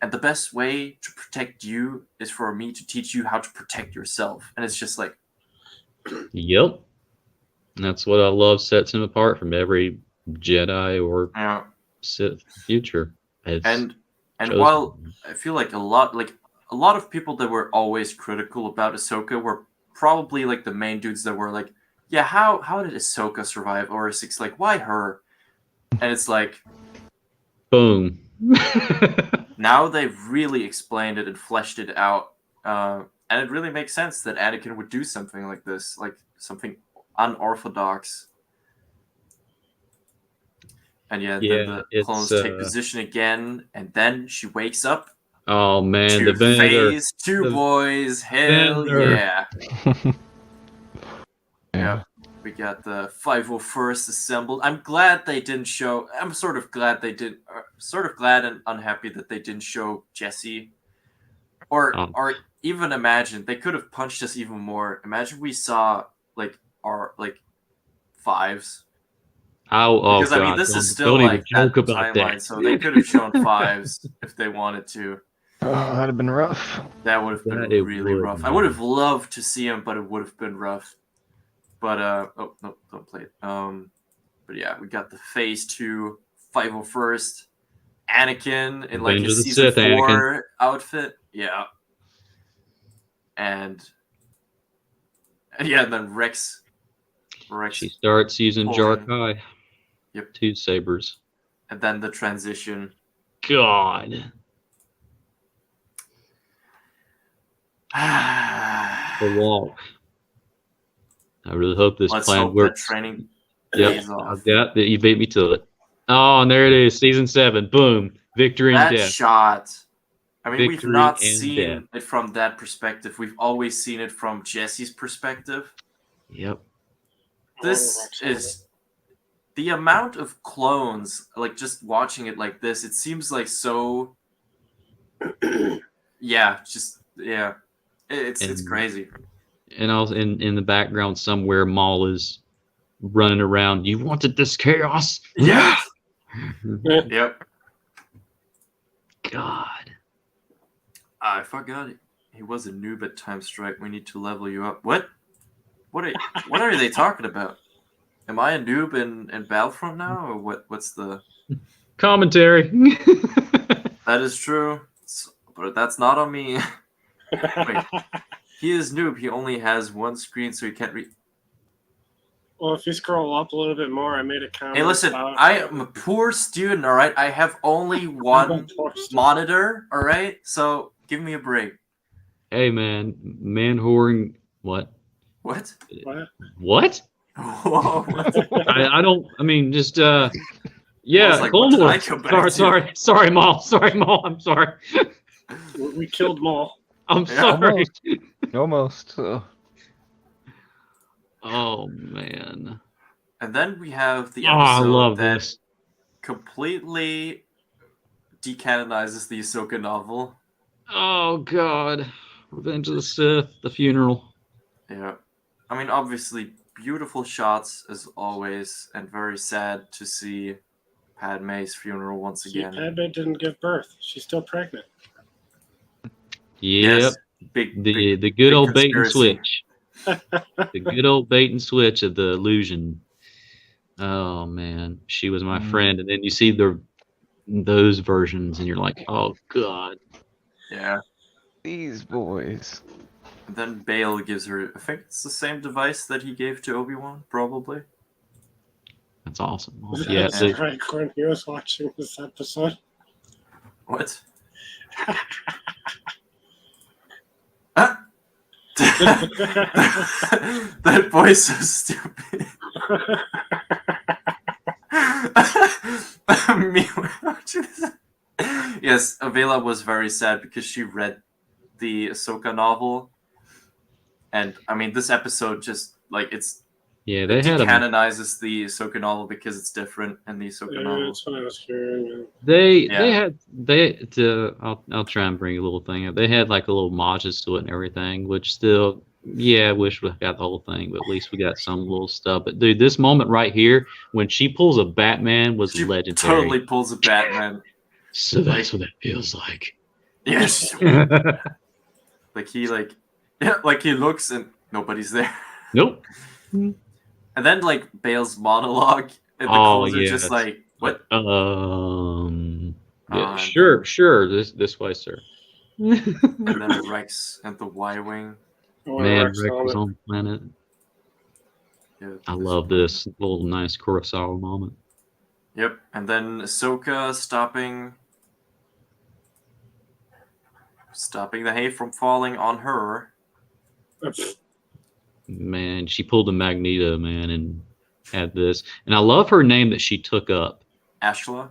and the best way to protect you is for me to teach you how to protect yourself. And it's just like, Yep. And that's what I love sets him apart from every Jedi or yeah. Sith future. And while I feel like a lot of people that were always critical about Ahsoka were probably like the main dudes that were like, yeah, how did Ahsoka survive Order 6? Like, why her? And it's like, boom. now they've really explained it and fleshed it out. And it really makes sense that Anakin would do something like this, like something unorthodox. And then the clones take position again, and then she wakes up. Oh man, to the Bender. phase 2, boys. Hell Bender. yeah. Yeah. We got the 501st assembled. I'm glad they didn't show. I'm sort of glad they did. Sort of glad and unhappy that they didn't show Jesse. Or even imagine they could have punched us even more. Imagine we saw like our fives. Because I mean, this is still like joke that about timeline, that. so they could have shown fives if they wanted to. Oh, that'd have been rough. That would have been really rough. I would have loved to see him, but it would have been rough. But oh no, don't play it. But yeah, we got the phase 2 501st Anakin in like his season 4 outfit. Yeah. And yeah, and then Rex. She starts using Jarkai. Yep. 2 sabers. And then the transition. God. The walk. I really hope this plan works. Training yep. Yeah, you beat me to it. Oh, and there it is. Season 7. Boom. Victory and death. That shot. I mean, we've not seen death. it from that perspective. We've always seen it from Jesse's perspective. Yep. This is the amount of clones, like just watching it like this, it seems like so it's crazy. And also in the background somewhere, Maul is running around. You wanted this chaos? Yeah. Yep. God. I forgot it. He was a noob at Time Strike. We need to level you up. What are they talking about? Am I a noob in Battlefront now, or what's the commentary? That is true, but that's not on me. Wait. He is noob. He only has one screen, so he can't read. Well, if you scroll up a little bit more, I made a comment. Hey, listen, I am a poor student, all right? I have only one monitor, all right? So give me a break. Hey, man. Man whoring. What? What? What? Whoa, what? I don't. I mean, just Yeah, yeah. like, Clone what did I Wars. come back Sorry, Maul. Sorry, Maul. I'm sorry. We killed Maul. I'm sorry. Almost. Oh man. And then we have the I episode love that this. completely decanonizes the Ahsoka novel. Oh god. Revenge of the Sith. The funeral. Yeah. I mean, obviously, beautiful shots as always, and very sad to see Padme's funeral once again. Padme didn't give birth. She's still pregnant. Yep. Yes, big, The big, good big old bait and conspiracy. switch. The good old bait and switch of the illusion. Oh man, she was my friend, and then you see those versions, and you're like, oh god. Yeah. These boys. And then Bale gives her, I think it's the same device that he gave to Obi-Wan, probably. That's awesome. Yeah, Yeah, that's right. When he was watching this episode. What? Ah! That voice so stupid. Yes, Avela was very sad because she read the Ahsoka novel, and I mean this episode just like it they had canonizes the Ahsoka novel because it's different in the Ahsoka novel. That's what I was hearing. They I'll try and bring a little thing up. They had like a little homages to it and everything, which still I wish we got the whole thing, but at least we got some little stuff. But dude, this moment right here when she pulls a Batman was legendary. Totally pulls a Batman. So that's what that feels like. Yes. like he looks and nobody's there. Nope. And then like Bale's monologue and the clothes are just like what? Yeah, sure. This way, sir. And then Rex and the Y-wing. Man, Rex was on the planet. Yeah, I love this little nice Kurosawa moment. Yep, and then Ahsoka stopping the hay from falling on her. Man, she pulled a Magneto, man, and had this. And I love her name that she took up. Ashla?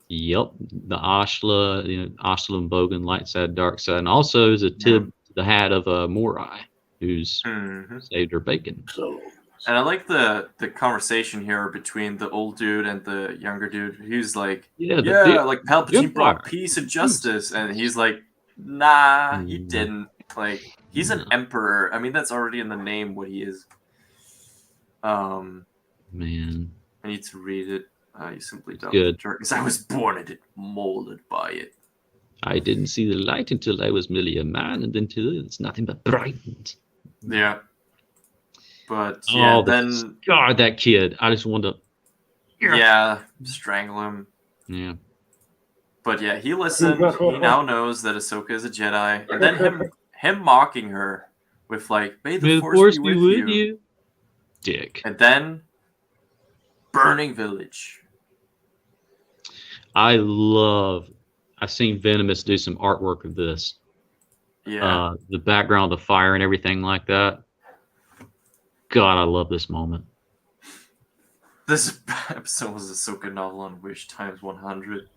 Yep, the Ashla, Ashla and Bogan, light side, dark side. And also is a tib to the hat of Morai, who's saved her bacon. And I like the conversation here between the old dude and the younger dude. He's like, like Palpatine brought peace and justice. And he's like, nah, he didn't. Like, he's an emperor. I mean, that's already in the name what he is. Man. I need to read it. You simply don't. Good. Because I was born in it, molded by it. I didn't see the light until I was merely a man, and until it's nothing but bright. Yeah. But yeah, then God, that kid! I just wanted to strangle him. Yeah. But yeah, he listened. He now knows that Ahsoka is a Jedi, and then him mocking her with like, "May the Force be with you, dick." And then burning village. I've seen Venomous do some artwork of this. Yeah. The background, the fire, and everything like that. God, I love this moment. This episode was a Ahsoka novel on Wish times 100.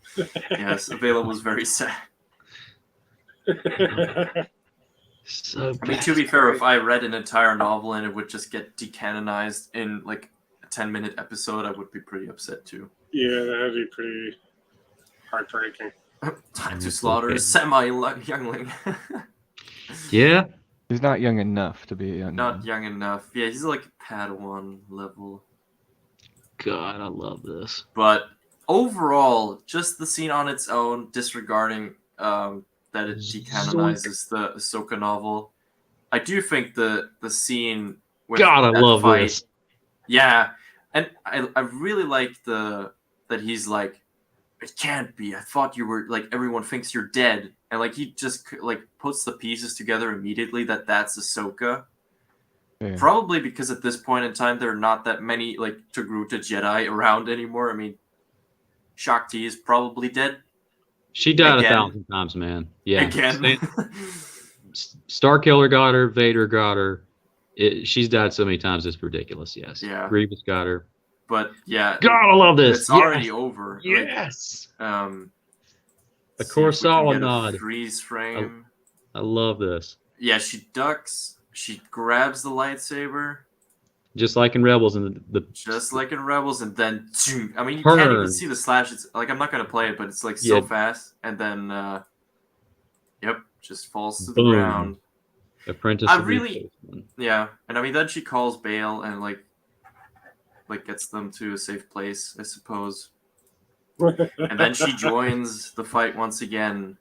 Yes, Avela was very sad. So I mean, to be fair, if I read an entire novel and it would just get decanonized in like a 10-minute episode, I would be pretty upset too. Yeah, that'd be pretty heartbreaking. Time to slaughter a semi-youngling. Yeah. He's not young enough to be young. Not young enough. Yeah, he's like Padawan level. God, I love this. But overall, just the scene on its own, disregarding that it decanonizes the Ahsoka novel, I do think the scene with God, I love fight, this. Yeah, and I really like that he's like, it can't be. I thought you were like everyone thinks you're dead, and like he just like puts the pieces together immediately that that's Ahsoka. Yeah. Probably because at this point in time there are not that many like Togruta Jedi around anymore. I mean, Shakti is probably dead She died Again. 1,000 times, man. Yeah. again. Starkiller got her. Vader got her. She's died so many times, it's ridiculous. Yes. Yeah. Grievous got her. But yeah, God, I love this. it's already over. Yes. Like, A see if we can Kurosawa get a nod. freeze frame. I love this. Yeah, she ducks. She grabs the lightsaber, Just like in Rebels, and the just like in Rebels, and then I mean, you can't even Turn. see the slash. It's like I'm not gonna play it, but it's like so Yeah. fast, and then yep, just falls to the Boom. ground. Apprentice. I of the really- Faithful. Yeah, and I mean then she calls Bale and like gets them to a safe place, I suppose. And then she joins the fight once again.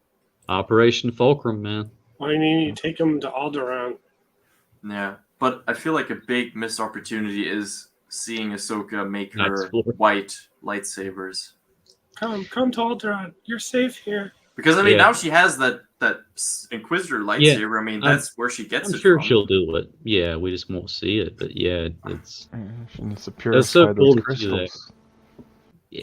Operation Fulcrum, man. Well, you need to take him to Alderaan. Yeah, but I feel like a big missed opportunity is seeing Ahsoka make Not her explored. white lightsabers. Come to Alderaan. You're safe here. Because I mean, Yeah. now she has that Inquisitor lightsaber. I mean, I'm- that's where she gets I'm it sure from. she'll do it. Yeah, we just won't see it. But yeah, it's Yeah, she needs to That's purify so cool those to see that. crystals. yeah.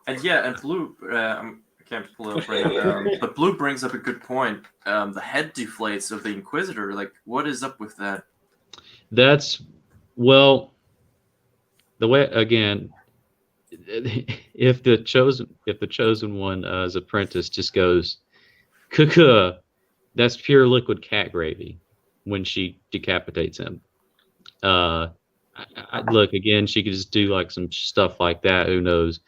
And Blue, I can't pull it up right now. But Blue brings up a good point. The head deflates of the Inquisitor. Like, what is up with that? That's well, the way again. If the chosen one's apprentice just goes, "Cuckoo," that's pure liquid cat gravy when she decapitates him. Look again. She could just do like some stuff like that. Who knows?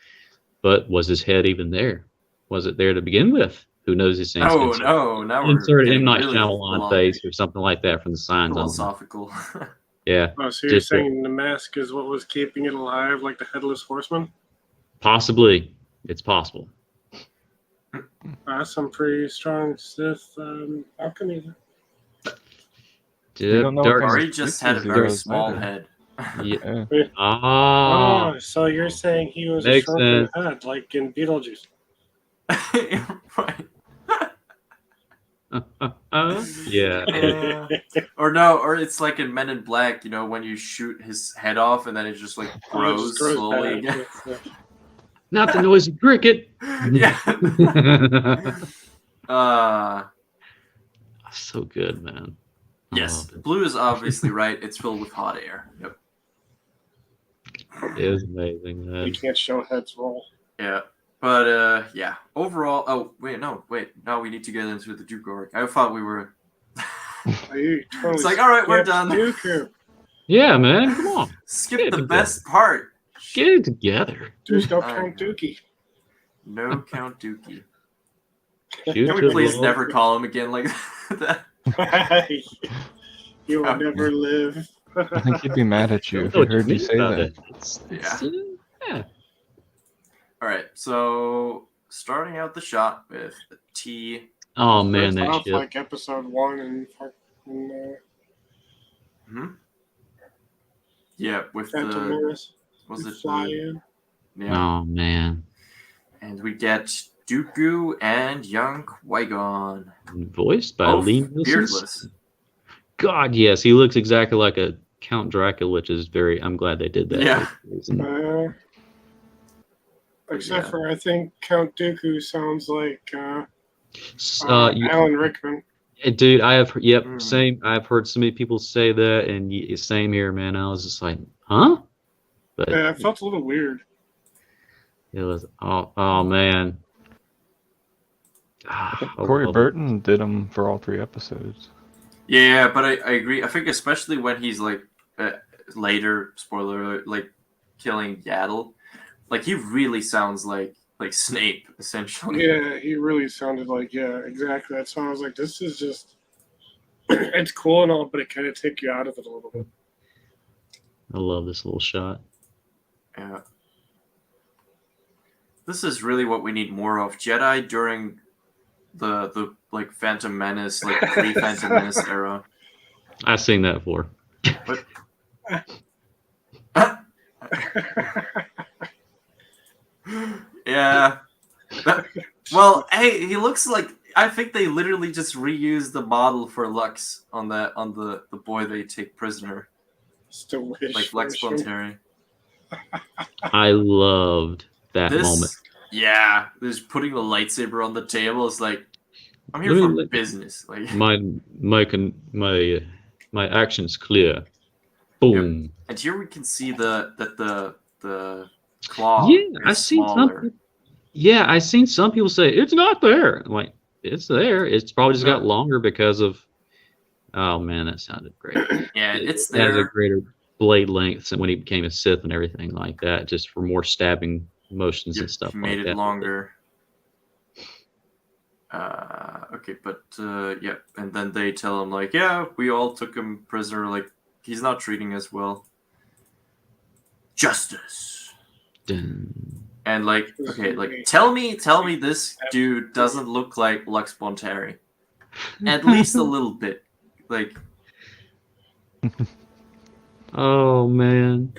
But was his head even there? Was it there to begin with? Who knows? His things. Oh no! Now we're Insert getting M Night really Shyamalan face or something like that from the signs on. philosophical. Yeah, Oh, so you're Just a- saying the mask is what was keeping it alive, like the Headless Horseman? possibly. It's possible. That's some pretty strong Sith alchemy. Yep, don't know what dark- kind of Ari just had a species he very was small either. head. Yeah. Yeah. Ah, Oh, so you're saying he was Makes a shrunken sense. head, like in Beetlejuice? Right. yeah. Or no, or it's like in Men in Black, you know, when you shoot his head off and then it just like grows Just grows slowly back. again. Yeah. Not the noisy cricket. Yeah. So good, man. I Yes, love Blue is obviously right. It's filled with hot air. Yep. it. It is amazing, You man. can't show heads roll. Yeah. But yeah. Overall, now we need to get into the Duke arc. I thought we were. You totally It's like, all right, we're skipped done. Dooku. Yeah, man. Come on. Skip Get the it best part. Get it together. There's no I Count know. Dookie. No Count Dookie. Shoot Can we to please roll. never call him again like that? You will Count never live. I think he'd be mad at you if I know he what heard you mean say about that. it. Yeah. All right, so starting out the shot with the T. Oh man, Starts that off shit. like episode 1 and Yeah, with Phantom the Menace. was it Fly the, in. yeah, Oh man. and we get Dooku and young Qui-Gon, Voiced by both Liam Neeson. beardless. God, yes, he looks exactly like a Count Dracula, which is very. I'm glad they did that. Yeah. Except Yeah. for I think Count Dooku sounds like You- Alan Rickman. dude, I have. Yep, Mm. same. I've heard so many people say that, and same here, man. I was just like, huh? But Yeah, it felt a little weird. it was. Oh man. Corey Burton did them for all 3 episodes. Yeah, but I agree. I think especially when he's like later, spoiler alert, like killing Yaddle, like he really sounds like Snape essentially. Yeah, he really sounded like, yeah, exactly. That's why I was like, this is just, it's cool and all, but it kind of take you out of it a little bit. I love this little shot. Yeah. This is really what we need more of. Jedi during the like Phantom Menace, like pre-Phantom Menace era. I've seen that before. Yeah. Well, hey, he looks like I think they literally just reused the model for Lux on the boy they take prisoner, Still wish like Lex version. Bonteri. I loved that moment. Yeah, just putting the lightsaber on the table is like, I'm here Let for me- business. Like, my actions clear. Boom. and here we can see the claw Yeah, is I seen smaller. some. Yeah, I seen some people say it's not there. I'm like, it's there. It's probably just got No. longer because of. Oh man, that sounded great. Yeah, it's It has a there. greater blade length when he became a Sith and everything like that, just for more stabbing motions Yep, and stuff he made like it that. longer. Okay, but yeah, and then they tell him like, yeah, we all took him prisoner. Like, he's not treating us well. Justice. Dun. And like, okay, like tell me this dude doesn't look like Lux Bonteri. At least a little bit. Like, Oh man.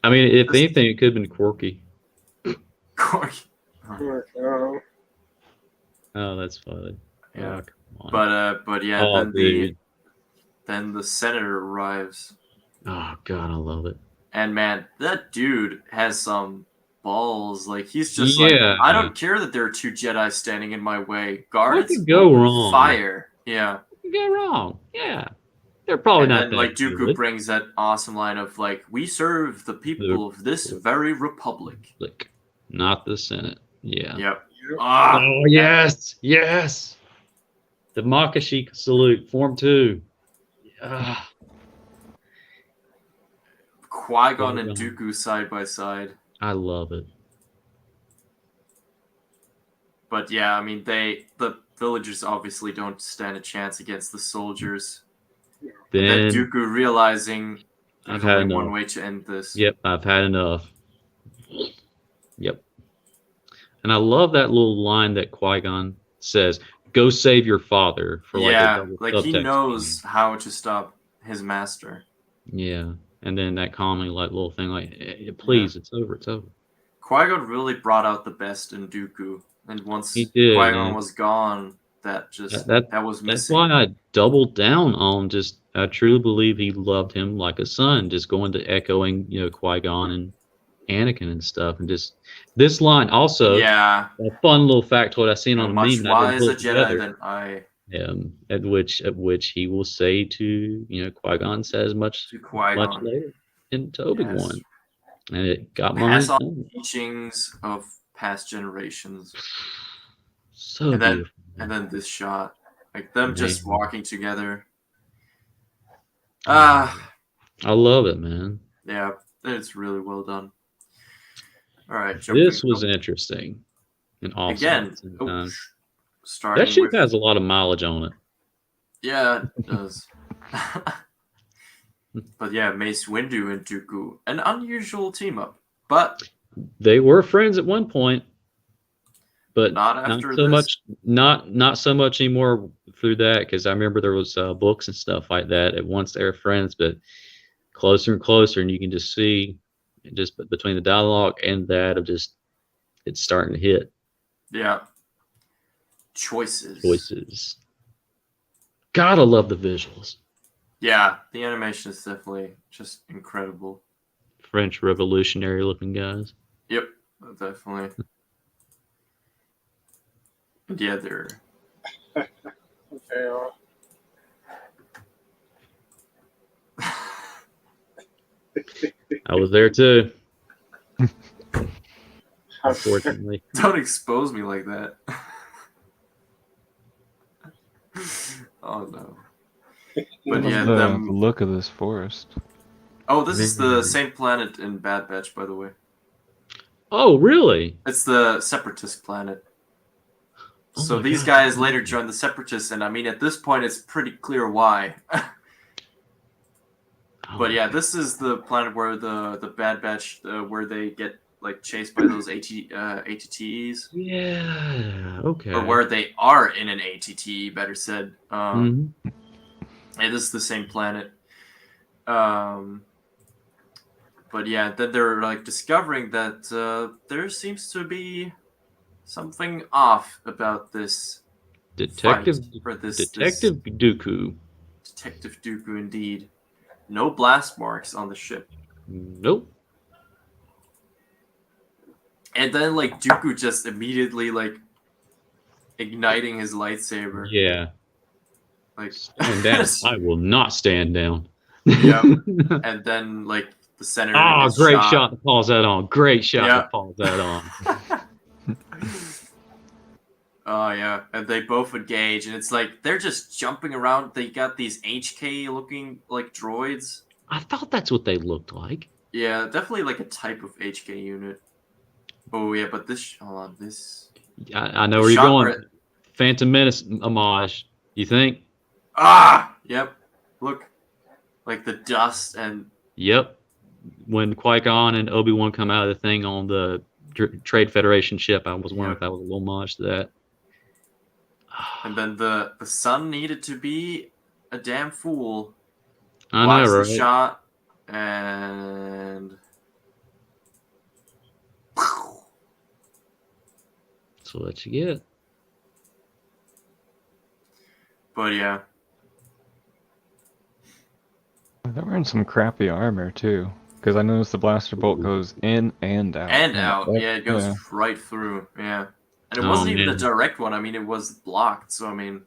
I mean, if anything, it could have been quirky. Corey. Oh, that's funny. Yeah. Oh, come on. But yeah, Oh, dude. then the senator arrives. Oh god, I love it. And man, that dude has some balls. Like, he's just Yeah. like, I don't care that there are two Jedi standing in my way. What Guards, could go open wrong? fire. Yeah. What could go wrong? Yeah. They're probably And not then that like Dooku good. brings that awesome line of like, we serve the people of this very republic. Like, not the Senate. Yeah. Yep. Ah, Oh yes, yes. The Makashi salute, Form 2. Ah, Qui-Gon and Qui-Gon. Dooku side by side. I love it. But yeah, I mean, the villagers obviously don't stand a chance against the soldiers. And then Then Dooku realizing I've there's had only one enough. way to end this. Yep, I've had enough. Yep. And I love that little line that Qui-Gon says, "Go save your father," for like a Yeah, double like he subtext knows how to stop his master. meaning. Yeah. And then that calming like little thing like, please, it's over, it's over. Qui-Gon really brought out the best in Dooku. And once He did, Qui-Gon and was gone, that just that was that's missing. why I doubled down on just I truly believe he loved him like a son, just going to echoing, Qui-Gon and Anakin and stuff, and just this line also Yeah, a fun little factoid I seen on a much meme that I didn't wiser put Jedi together. than I. At which he will say to Qui-Gon says much To Qui-Gon. much later into Obi-Wan, Yes. and it got Pass mine. on teachings of past generations. So And then- beautiful. And then this shot, like them just Amazing. walking together. Ah, I love it, man. yeah, it's really well done. All right, This was interesting and awesome. again. at the same Oh, time. starting That ship with has a lot of mileage on it. yeah, it does. But yeah, Mace Windu and Dooku, an unusual team up, but They were friends at one point, but not not after so this. much. Not so much anymore through that, because I remember there was books and stuff like that. At once they were friends, but closer and closer, and you can just see just between the dialogue and that of just it's starting to hit Yeah, choices. Gotta love the visuals. Yeah, the animation is definitely just incredible. French Revolutionary looking guys. Yep, definitely. And yeah, they're I was there too. Unfortunately. don't expose me like that. Oh no. But yeah, the them. look of this forest. Oh, this is the same planet in Bad Batch, by the way. Oh, really? It's the Separatist planet. Oh So my these God. guys later joined the Separatists, and I mean, at this point, it's pretty clear why. Oh, But yeah, this is the planet where the Bad Batch, where they get like chased by those ATTs, yeah. Okay. or where they are in an ATT, better said. Mhm. And this is the same planet. But yeah, then they're like discovering that there seems to be something off about this Detective fight, or this Detective Dooku. Detective Dooku, indeed. No blast marks on the ship. Nope. And then, like, Dooku just immediately, like, igniting his lightsaber. Yeah. Like, Stand down. I will not stand down. Yep. And then, like, the senator gets great shot to pause that on. Great shot Yeah. to pause that on. Oh, yeah. And they both engage, and it's like they're just jumping around. They got these HK looking, like, droids. I thought that's what they looked like. Yeah, definitely, like, a type of HK unit. Oh, yeah, but this. Hold on, this. I know The where you're shot going. where- Phantom Menace homage. You think? Ah! Yep. Look. Like the dust and. Yep. When Qui-Gon and Obi-Wan come out of the thing on the Trade Federation ship, I was wondering if that was a little homage to that. And then the sun needed to be a damn fool. I Blocks know, the right? shot, and. So what you get. But yeah. They're wearing some crappy armor too, because I noticed the blaster bolt goes in and out. And out. Yeah, it goes Yeah. right through. Yeah. And it Oh, wasn't even a man. direct one. I mean, it was blocked. So, I mean,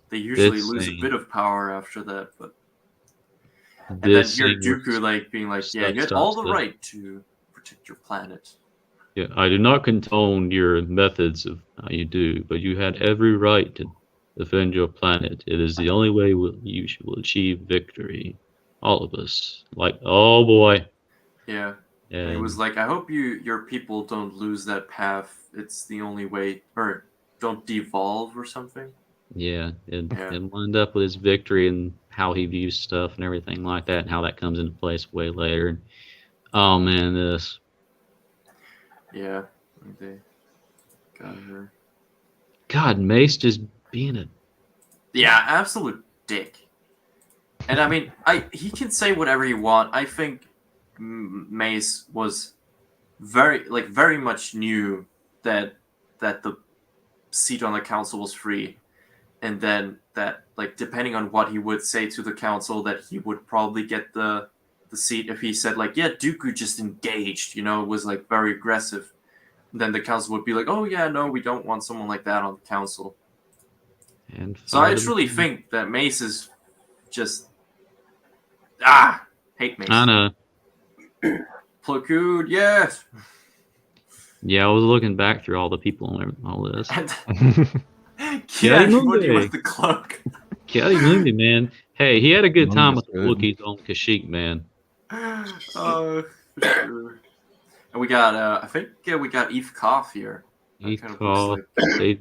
they usually This lose a thing- bit of power after that. But And This then here thing was- Dooku, like, being like, yeah, you had Stop, all stop, the stop. right to protect your planet. Yeah, I do not condone your methods of how you do, but you had every right to defend your planet. It is the only way you will achieve victory. All of us. Like, oh boy. Yeah. And it And was like, I hope your people don't lose that path. It's the only way, or don't devolve or something. yeah, it Yeah. lined up with his victory and how he views stuff and everything like that, and how that comes into place way later. Oh man, this. Yeah. They got her. God, Mace just being a. Yeah, absolute dick. And I mean, he can say whatever he want. I think Mace was very much knew that the seat on the council was free, and then that, like, depending on what he would say to the council, that he would probably get the seat if he said, like, yeah, Dooku just engaged, was like very aggressive. And then the council would be like, oh yeah, no, we don't want someone like that on the council. And So I fired him. truly think that Mace is just hate Mace. I know. Plo Koon, yes. Yeah, I was looking back through all the people on all this. Yeah, everybody Mundi. with the cloak. Kelly Mooney, man. Hey, he had a good time with Mundi's the good. Wookiees on Kashyyyk, man. For sure. And we got, I think, we got Eve Koff here. That He kind of called, looks they,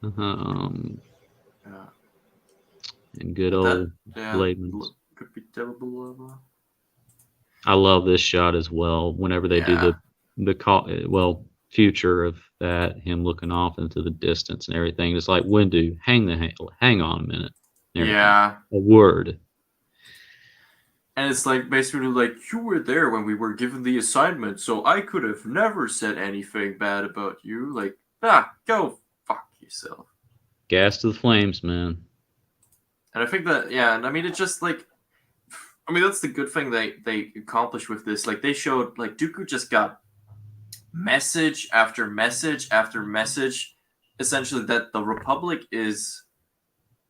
Yeah. and good That- old Yeah, Blademans. could be terrible. I love this shot as well. Whenever they do Yeah. the call, well, future of that, him looking off into the distance and everything. It's like, Windu, hang on a minute. and everything. Yeah. A word. And it's like, basically like, you were there when we were given the assignment, so I could have never said anything bad about you. Like, go fuck yourself. Gas to the flames, man. And I think that, yeah, and I mean, it's just like, I mean, that's the good thing they accomplished with this. Like, they showed, like, Dooku just got message after message after message, essentially, that the Republic is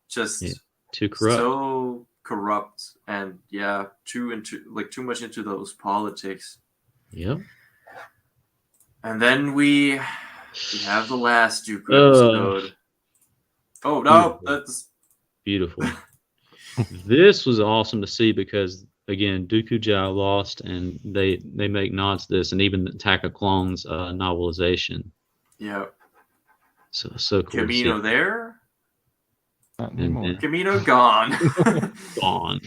just Too corrupt. so corrupt, and too much into those politics. Yep. And then we have the last Dooku Ugh. episode. Oh no, that's Beautiful. This was awesome to see because, again, Dooku Jao lost, and they make nods to this, and even the Attack of Clones novelization. yeah. So cool. to see. Camino there, Not anymore. Camino gone. Gone.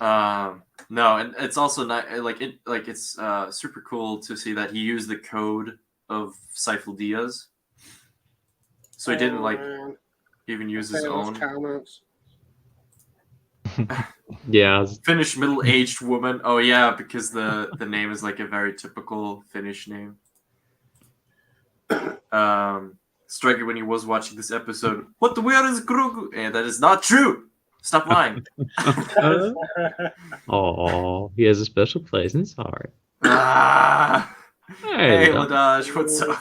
No, and it's also not it's super cool to see that he used the code of Seifel Diaz. So he didn't even use his own. Comments. Yeah. Finnish middle-aged woman. Oh yeah, because the name is like a very typical Finnish name. Striker when he was watching this episode. What the where is Grogu? And that is not true. Stop lying. Oh, he has a special place in his heart. Ah. Hey, Hey, Ladaj, what's up?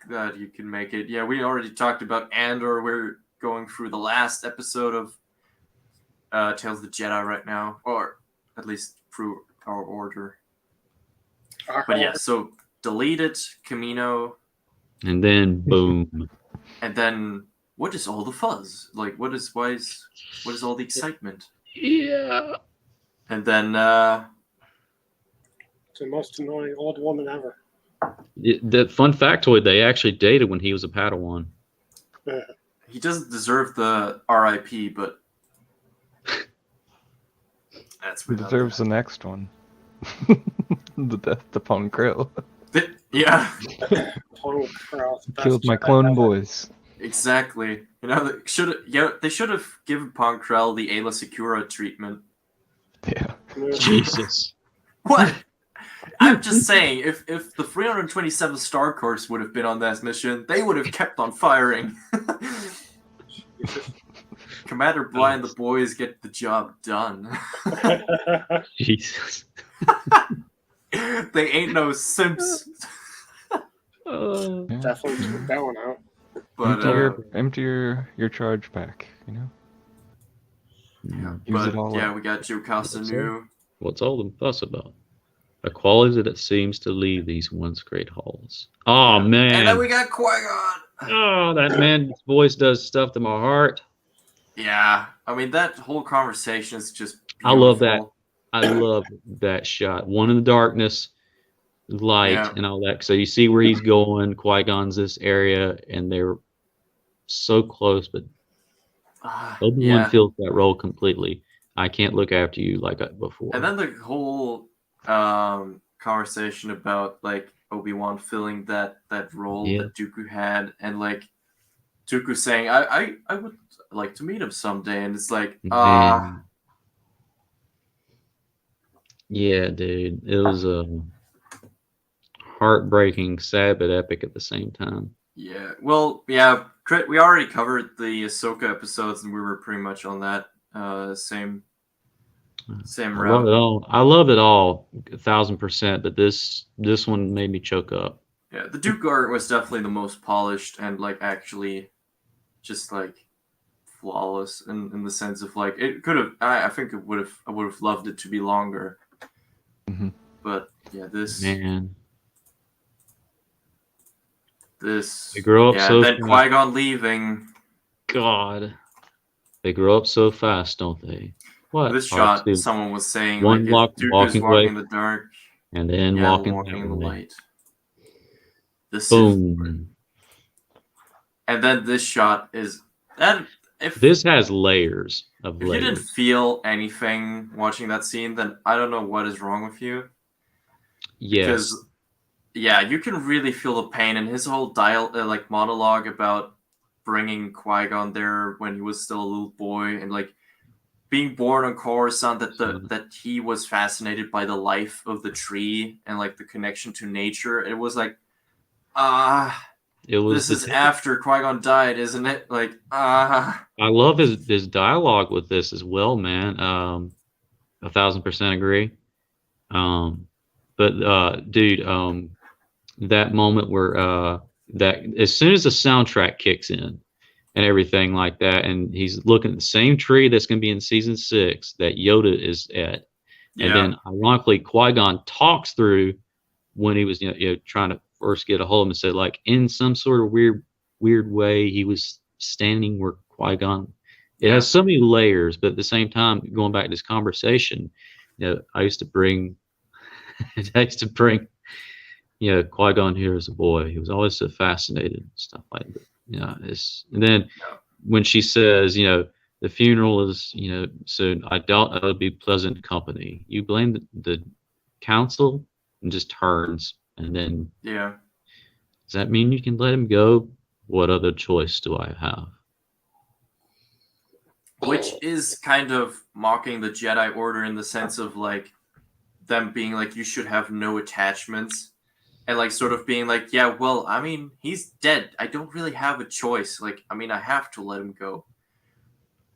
Glad you can make it. Yeah, we already talked about Andor. We're going through the last episode of Tales of the Jedi right now, or at least through our order. But yeah, so deleted Camino, and then boom. and then what is all the fuzz? Like, what is all the excitement? Yeah. And then It's the most annoying old woman ever. The fun factoid: they actually dated when he was a Padawan. he doesn't deserve the RIP, but that's He without deserves that. the next one. The death upon Krill. Yeah, Pong Krauss, best Killed my Jedi clone ever. boys. exactly. You know, they should have given Ponkrell the Ayla Secura treatment. Yeah. Jesus. What? I'm just saying, if the 327 Star Corps would have been on that mission, they would have kept on firing. Commander Bly and the boys get the job done. Jesus. They ain't no simps. Oh. Yeah. Definitely took that one out. But empty your charge pack, you know? Use it all yeah, up. we got Joe Castanew. What's all the fuss about? A quality that seems to leave these once great halls. Oh man. And then we got Qui-Gon. Oh, that man's voice does stuff to my heart. Yeah, I mean that whole conversation is just beautiful. I love that. I love that shot. One in the darkness, light, Yeah. and all that. So you see where he's going. Qui-Gon's this area, and they're so close, but Obi-Wan Yeah. feels that role completely. I can't look after you like before. And then the whole conversation about like Obi-Wan filling that role Yeah. that Dooku had, and like Dooku saying, I would like to meet him someday, and it's like, Man. Yeah, dude. It was heartbreaking, sad, but epic at the same time. yeah. Well, yeah, we already covered the Ahsoka episodes, and we were pretty much on that same I love route. it all. I love it all, 1,000%. But this one made me choke up. Yeah, the Dooku art was definitely the most polished and like actually just like flawless in the sense of like it could have. I think I would have loved it to be longer. Mhm. But yeah, this Man, this they grow up yeah, so and then fast. Qui-Gon leaving. God, they grow up so fast, don't they? What? This Oh, shot, dude. someone was saying One like if Dooku's walking walking away. in the dark, And then yeah, walking in the that way. light. This is, Boom. and then this shot is that if This has layers of if you didn't layers. feel anything watching that scene, then I don't know what is wrong with you. Yes. Because yeah, you can really feel the pain, and his whole like monologue about bringing Qui-Gon there when he was still a little boy, and like being born on Coruscant, that he was fascinated by the life of the tree and like the connection to nature. It was like, It was this is after Qui-Gon died, isn't it? Like, I love his dialogue with this as well, man. 1,000% agree. But dude, that moment where that as soon as the soundtrack kicks in and everything like that, and he's looking at the same tree that's going to be in season 6 that Yoda is at, yeah, and then ironically Qui-Gon talks through when he was you know trying to first get a hold of him and said like in some sort of weird way he was standing where Qui-Gon. It has so many layers, but at the same time, going back to this conversation, you know, I used to bring you know, Qui-Gon here as a boy. He was always so fascinated and stuff like that. You know, and then when she says, you know, the funeral is, you know, soon, I doubt it'll be pleasant company. You blame the council and just turns, and then yeah. does that mean you can let him go? What other choice do I have? Which is kind of mocking the Jedi Order in the sense of like them being like you should have no attachments. and like sort of being like, yeah, well, I mean, he's dead. I don't really have a choice. Like, I mean, I have to let him go.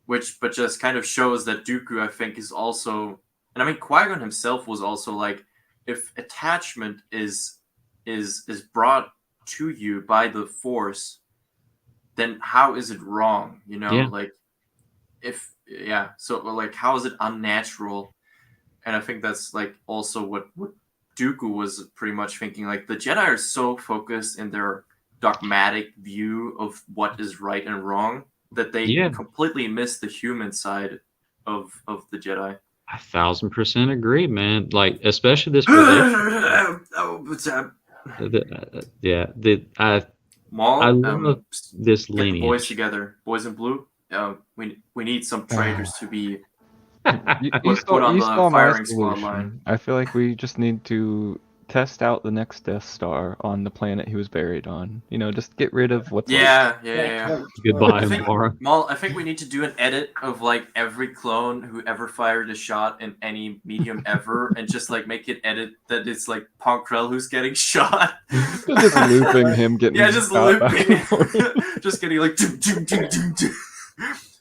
But just kind of shows that Dooku, I think, is also, and I mean, Qui-Gon himself was also like, if attachment is brought to you by the Force, then how is it wrong? You know, Yeah. like so like how is it unnatural? And I think that's like also what Dooku was pretty much thinking. Like the Jedi are so focused in their dogmatic view of what is right and wrong that they Yeah. completely miss the human side of the Jedi. 1,000% agree, man. Like, especially this relationship. Oh, what's that? Maul, I love this get the boys lineage. together, boys in blue. We need some traitors to be You put on the saw my firing squad line. solution. I feel like we just need to test out the next Death Star on the planet he was buried on. You know, just get rid of what's left. Yeah. Goodbye, I think, Mara. Maul, I think we need to do an edit of like every clone who ever fired a shot in any medium ever, and just like make it edit that it's like Ponkrell who's getting shot. Just looping him getting just shot back looping, and forth. just getting like.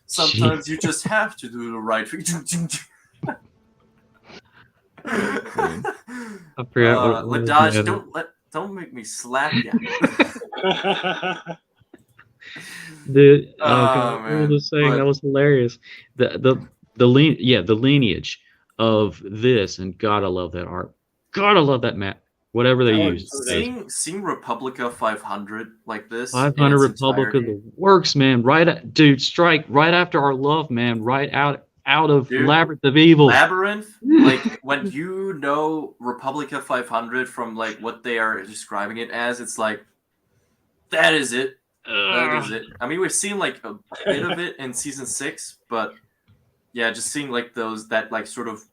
Sometimes you just have to do the right thing. I forgot what Ladaj, don't make me slap you. Dude, Oh, I was just saying that was hilarious. The lineage of this, and God, I love that art. God, I love that map. Whatever they use. Seeing Republica 500 like this. 500 Republica, the works, man. Dude, strike right after our love, man. Right out of Labyrinth of Evil. Labyrinth, like when you know Republica 500 from like what they are describing it as, it's like that is it. That is it. I mean, we've seen like a bit of it in season 6, but yeah, just seeing like that like sort of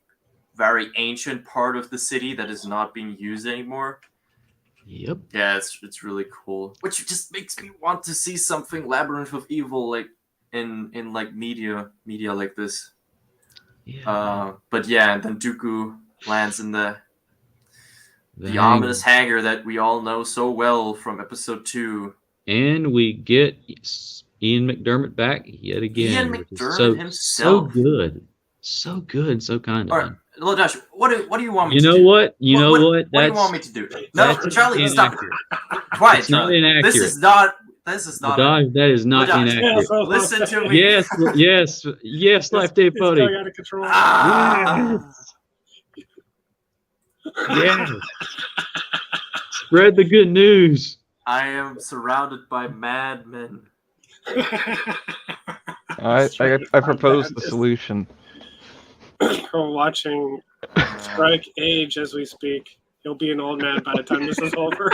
very ancient part of the city that is not being used anymore. Yep. Yeah, it's really cool. Which just makes me want to see something Labyrinth of Evil like in like media like this. Yeah. But yeah, and then Dooku lands in the ominous hangar that we all know so well from episode 2. And we get Ian McDermott back yet again. Ian McDermott himself. So good, so kind of. All right, Ladosh, what do you want me to do? What? What do you want me to do? No, Charlie, stop. Quiet, Charlie. This is not. That is not inaccurate. Listen to me. Yes, Life Day Buddy. Out of control. Yes. Spread the good news. I am surrounded by madmen. I propose the solution. We're watching Strike age as we speak. He'll be an old man by the time this is over.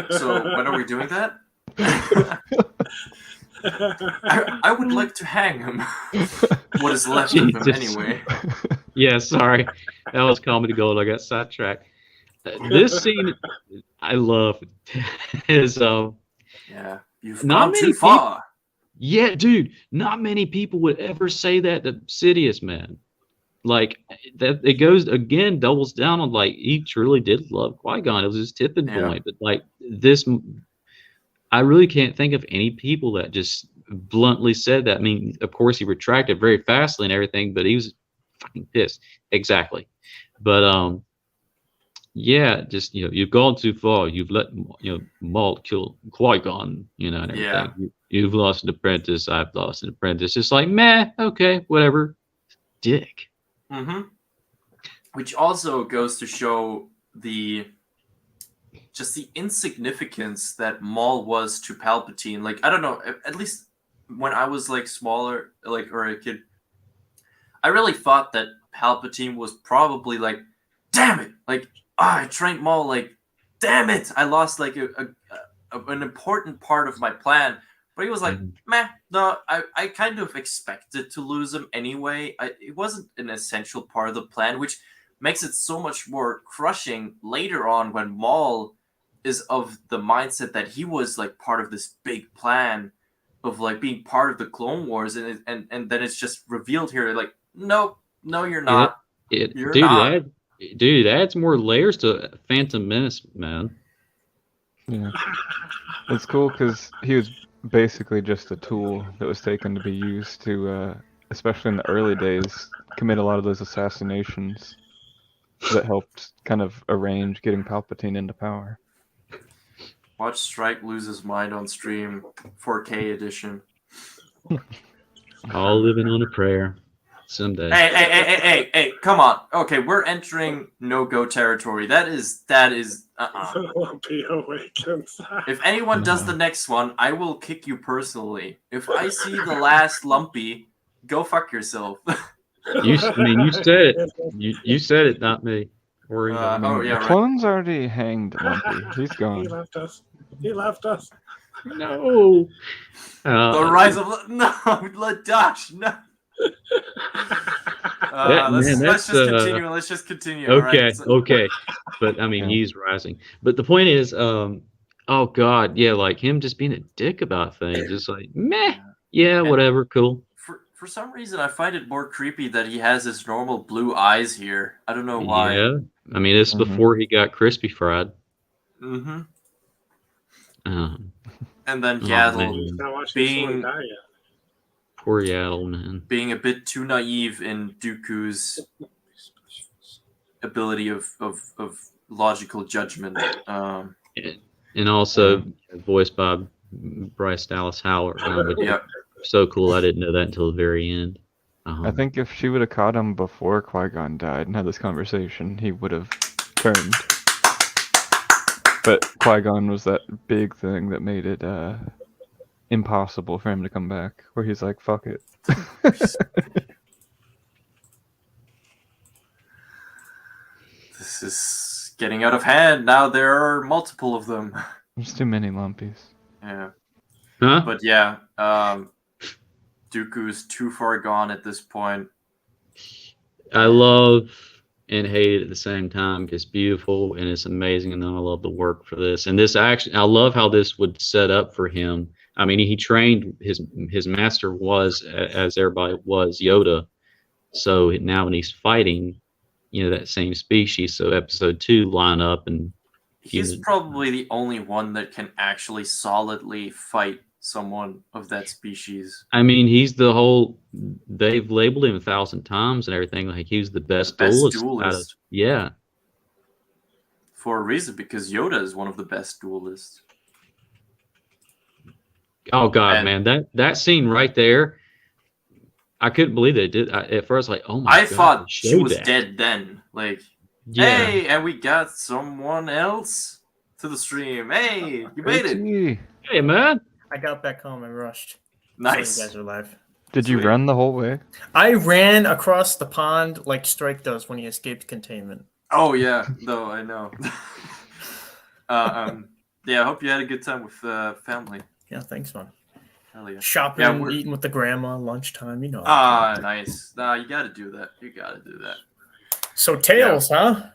So when are we doing that? I would like to hang him. What is left of him anyway? Yeah, sorry. That was comedy gold. I got sidetracked. This scene I love is yeah, you've gone too far. Yeah, dude, not many people would ever say that to Sidious, man. Like that, it goes again, doubles down on like he truly did love Qui-Gon. It was his tipping point. But like this, I really can't think of any people that just bluntly said that. I mean, of course, he retracted very fastly and everything, but he was fucking pissed. Exactly. But yeah, just you've gone too far. You've let Maul kill Qui-Gon, and everything. Yeah. You've lost an apprentice. I've lost an apprentice. Just like, meh, okay, whatever. Dick. Mm-hmm. Which also goes to show the insignificance that Maul was to Palpatine. Like, I don't know, at least when I was like smaller, like, or a kid, I really thought that Palpatine was probably like, damn it, like, I trained Maul, like, damn it, I lost like an important part of my plan. But he was like, meh, no, I kind of expected to lose him anyway. It wasn't an essential part of the plan, which makes it so much more crushing later on when Maul is of the mindset that he was like part of this big plan of like being part of the Clone Wars, and then it's just revealed here like, no, you're not. You're not. Dude, it adds more layers to Phantom Menace, man. Yeah. It's cool because he was basically just a tool that was taken to be used to, especially in the early days, commit a lot of those assassinations that helped kind of arrange getting Palpatine into power. Watch Strike lose his mind on stream, 4K edition. All living on a prayer someday. Hey, come on. Okay, we're entering no-go territory. That is Lumpy awakens. If anyone does the next one, I will kick you personally. If I see the last Lumpy, go fuck yourself. You said it. You said it, not me. Worry about me. Oh yeah, right. Clone's already hanged Lumpy. He's He gone. left us. He left us. No. The rise of Dash. No. Let's just continue. Okay, right? okay. But I mean, Yeah. he's rising. But the point is, oh God, yeah, like him just being a dick about things. Just like, meh, yeah, whatever, cool. For some reason, I find it more creepy that he has his normal blue eyes here. I don't know why. Yeah, I mean, it's before he got crispy fried. Mm-hmm. Um, And then Oh, Yaddle man. Not watching someone being die yet. poor Yaddle, man. being a bit too naive in Dooku's ability of logical judgment. And also voiced by Bryce Dallas Howard. Yep. So cool. I didn't know that until the very end. I think if she would have caught him before Qui-Gon died and had this conversation, he would have turned. But Qui-Gon was that big thing that made it impossible for him to come back, where he's like, fuck it. This is getting out of hand. Now there are multiple of them. There's too many Lumpies. Yeah. Huh? But yeah, Dooku's too far gone at this point. I love and hate it at the same time. It's beautiful and it's amazing, and then I love the work for this. And this actually, I love how this would set up for him. I mean, he trained his master was, as everybody was, Yoda. So now when he's fighting, that same species. So episode 2 line up and He's probably the only one that can actually solidly fight someone of that species. I mean, he's the whole. They've labeled him 1,000 times and everything. Like he's the best duelist. Yeah. For a reason, because Yoda is one of the best duelists. Oh God, man, that scene right there, I couldn't believe they did. At first, like, oh my God, I thought she was dead then. Like, yeah. hey, and we got someone else to the stream. Hey, you made it. Hey, man. I got back home and rushed. Nice. So you guys are live. Did you Sweet. run the whole way? I ran across the pond like Strike does when he escaped containment. Oh yeah, though I know. Yeah, I hope you had a good time with family. Yeah, thanks, man. Hell yeah. Shopping, Yeah, eating with the grandma, lunchtime, Nice. Nah, you got to do that. You got to do that. So Tails, huh?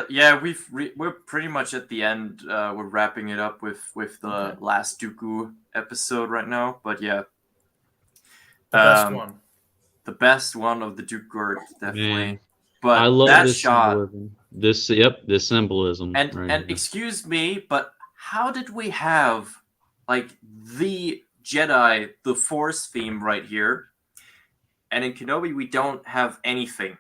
Yeah, we're pretty much at the end. We're wrapping it up with the last Dooku episode right now. But yeah, The best one. The best one of the Dooku arc, definitely. Man. But I love that this shot. symbolism. This symbolism. And right and here. excuse me, but how did we have like the Jedi, the Force theme right here, and in Kenobi we don't have anything?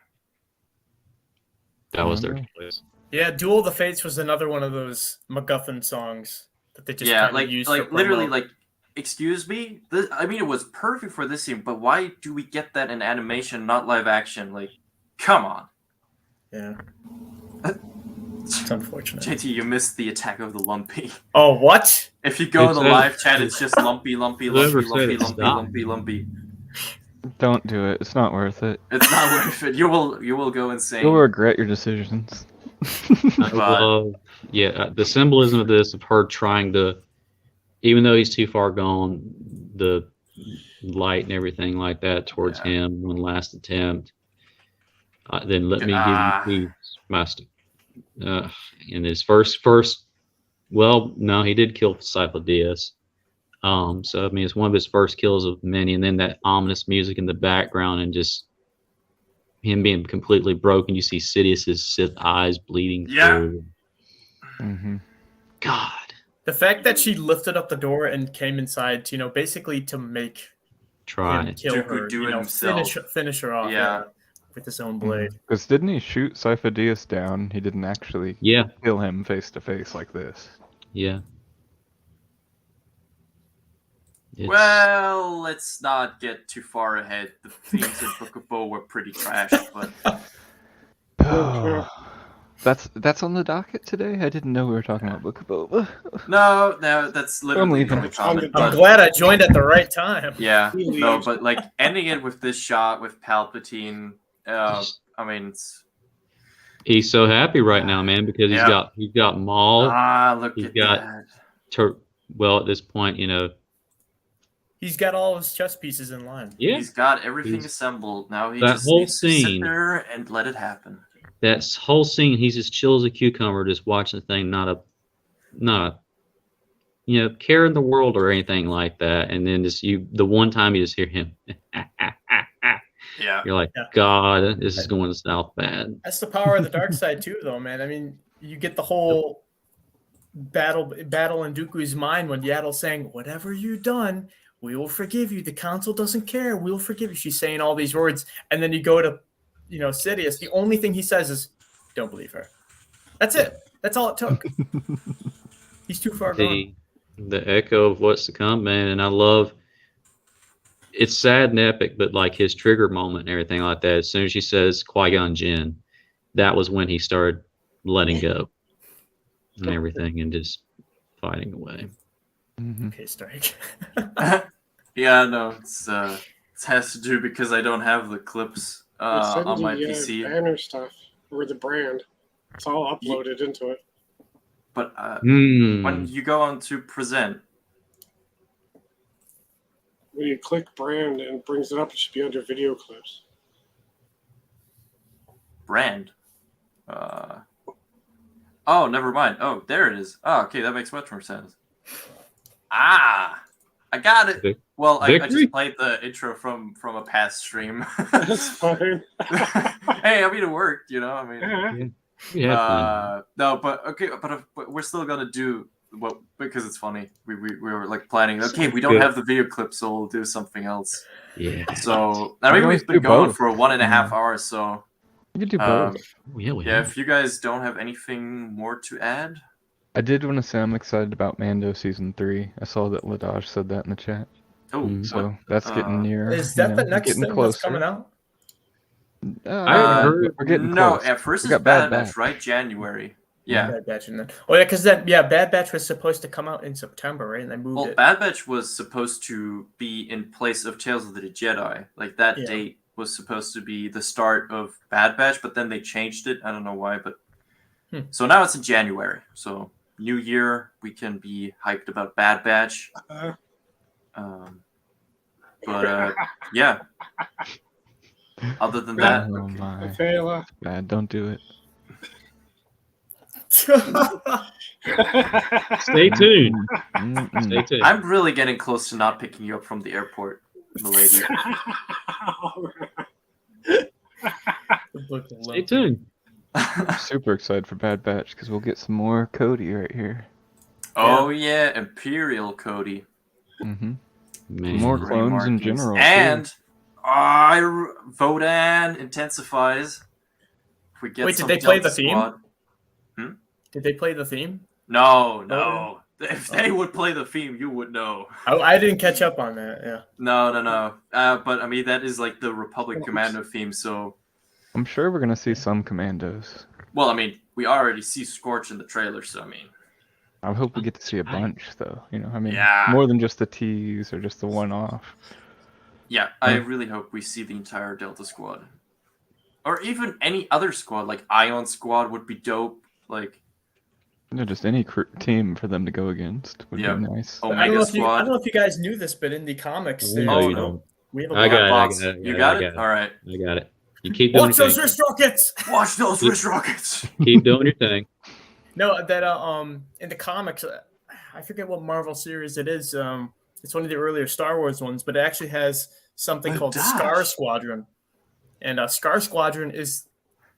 That was their choice. Yeah, Duel of the Fates was another one of those MacGuffin songs that they just kind of used for literally, promo. like, excuse me. I mean, it was perfect for this scene, but why do we get that in animation, not live action? Like, come on. Yeah. It's unfortunate. JT, you missed the attack of the Lumpy. Oh, what? If you go in the It's, live chat, it's just Lumpy, Whoever said it, stop. Lumpy. Don't do it. It's not worth it. It's not worth it. You will go insane. You'll regret your decisions. I love, the symbolism of this, of her trying to, even though he's too far gone, the light and everything like that towards him, one last attempt. Then let me give you peace, master. In his first, well, no, he did kill Cypher Diaz. So I mean, it's one of his first kills of many, and then that ominous music in the background, and just him being completely broken. You see Sidious's eyes bleeding through. Mm-hmm. God. The fact that she lifted up the door and came inside, basically to make him kill Dooku her, do it himself. finish her off, with his own blade. Because didn't he shoot Sifo-Dyas down? He didn't actually kill him face to face like this. Yeah. Well, let's not get too far ahead. The themes in Book of Bo were pretty trash, but that's on the docket today. I didn't know we were talking about Book of Boba. No, that's literally the only comment. I'm glad I joined at the right time. Yeah, no, but like ending it with this shot with Palpatine, I mean, he's so happy right now, man, because he's got Maul. Look he's at got that. Well, at this point, he's got all his chess pieces in line. Yeah, he's got everything assembled. Now he that just whole needs to sit scene there and let it happen. That whole scene, he's as chill as a cucumber, just watching the thing, not a care in the world or anything like that. And then the one time you just hear him, you're like, God, this is going south bad. That's the power of the dark side too, though, man. I mean, you get the whole battle in Dooku's mind when Yaddle's saying, "Whatever you've done, we will forgive you. The council doesn't care. We'll forgive you." She's saying all these words, and then you go to Sidious, the only thing he says is, "Don't believe her." That's it. That's all it took. He's too far gone. The echo of what's to come, man. And I love, it's sad and epic, but like his trigger moment and everything like that. As soon as she says Qui-Gon Jinn, that was when he started letting go and everything and just fighting away. Okay, Strike. Yeah, no, it has to do because I don't have the clips on my PC. Banner stuff or the brand, it's all uploaded into it. But when you go on to present, when you click brand and it brings it up, it should be under video clips. Brand. Oh, never mind. Oh, there it is. Oh, okay, that makes much more sense. I got it. Well, I just played the intro from a past stream. That's fine. Hey, I mean, it worked, I mean. Yeah. No, but okay, but we're still gonna do because it's funny. We were like planning. Okay, we don't have the video clip, so we'll do something else. Yeah. So I mean, we've been going for 1.5 hours, so you could do both. Yeah, if you guys don't have anything more to add, I did want to say I'm excited about Mando season 3. I saw that Ladaj said that in the chat. Oh, so that's getting near. Is that the next thing that's coming out? I heard we're getting no. close. At first, it's Bad Batch, right? January. Yeah. Bad Batch, and then because Bad Batch was supposed to come out in September, right? And they moved it. Bad Batch was supposed to be in place of Tales of the Jedi. Like that date was supposed to be the start of Bad Batch, but then they changed it. I don't know why, but so now it's in January. So New Year, we can be hyped about Bad Batch. But yeah. Other than that, Bad, don't do it. Stay tuned. Stay tuned. I'm really getting close to not picking you up from the airport, milady. Stay tuned. I'm super excited for Bad Batch because we'll get some more Cody right here. Oh yeah, Imperial Cody. More clones in general. And Vodan intensifies. If we get Wait, did they play the theme? Hmm? Did they play the theme? No. If they would play the theme, you would know. I didn't catch up on that. Yeah. No. But I mean, that is like the Republic Commando theme. So I'm sure we're gonna see some commandos. Well, I mean, we already see Scorch in the trailer, so I mean. I hope we get to see a bunch, though. Yeah. More than just the tease or just the one-off. Yeah, I really hope we see the entire Delta Squad. Or even any other squad, like Ion Squad would be dope. Like, just any team for them to go against would be nice. Omega Squad. I don't know if you guys knew this, but in the comics, you don't. We have a I got it. You got it? All right. I got it. You keep doing Watch those wrist rockets. Watch those wrist rockets. Keep doing your thing. No, that in the comics, I forget what Marvel series it is. It's one of the earlier Star Wars ones, but it actually has something called Scar Squadron. And Scar Squadron is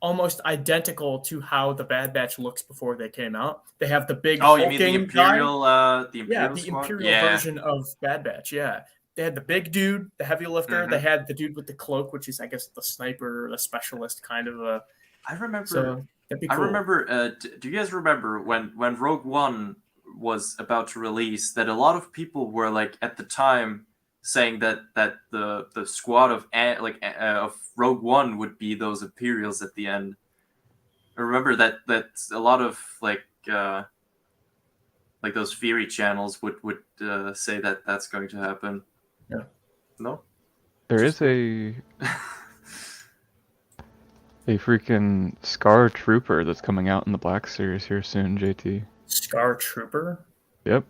almost identical to how the Bad Batch looks before they came out. They have the big Oh, you mean the hulking Imperial? guy. The Imperial Yeah, the squad? Imperial version of Bad Batch. Yeah, they had the big dude, the heavy lifter. They had the dude with the cloak, which is, I guess, the sniper, the specialist kind of. I remember. So that'd be cool. I remember. Do you guys remember when Rogue One was about to release? That a lot of people were like at the time saying that the squad of of Rogue One would be those Imperials at the end. I remember that a lot of like those Fury channels would say that that's going to happen. Yeah. No. There is a freaking Scar Trooper that's coming out in the Black Series here soon, JT. Scar Trooper. Yep.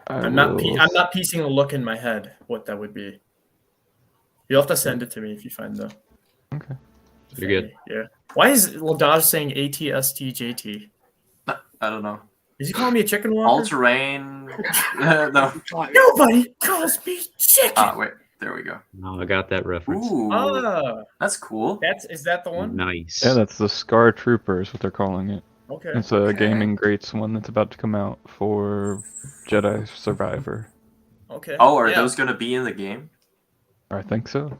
I'm not piecing a look in my head what that would be. You'll have to send it to me if you find the. Okay. You're good. Yeah. Why is Ladaj saying ATSTJT? I don't know. Is he calling me a chicken walker? All terrain. No. Nobody calls me chicken. Wait. There we go. No, I got that reference. Ooh. That's cool. Is that the one? Nice. Yeah, that's the Scar Trooper is what they're calling it. Okay. It's a Gaming Greats one that's about to come out for Jedi Survivor. Okay. Oh, are those going to be in the game? I think so.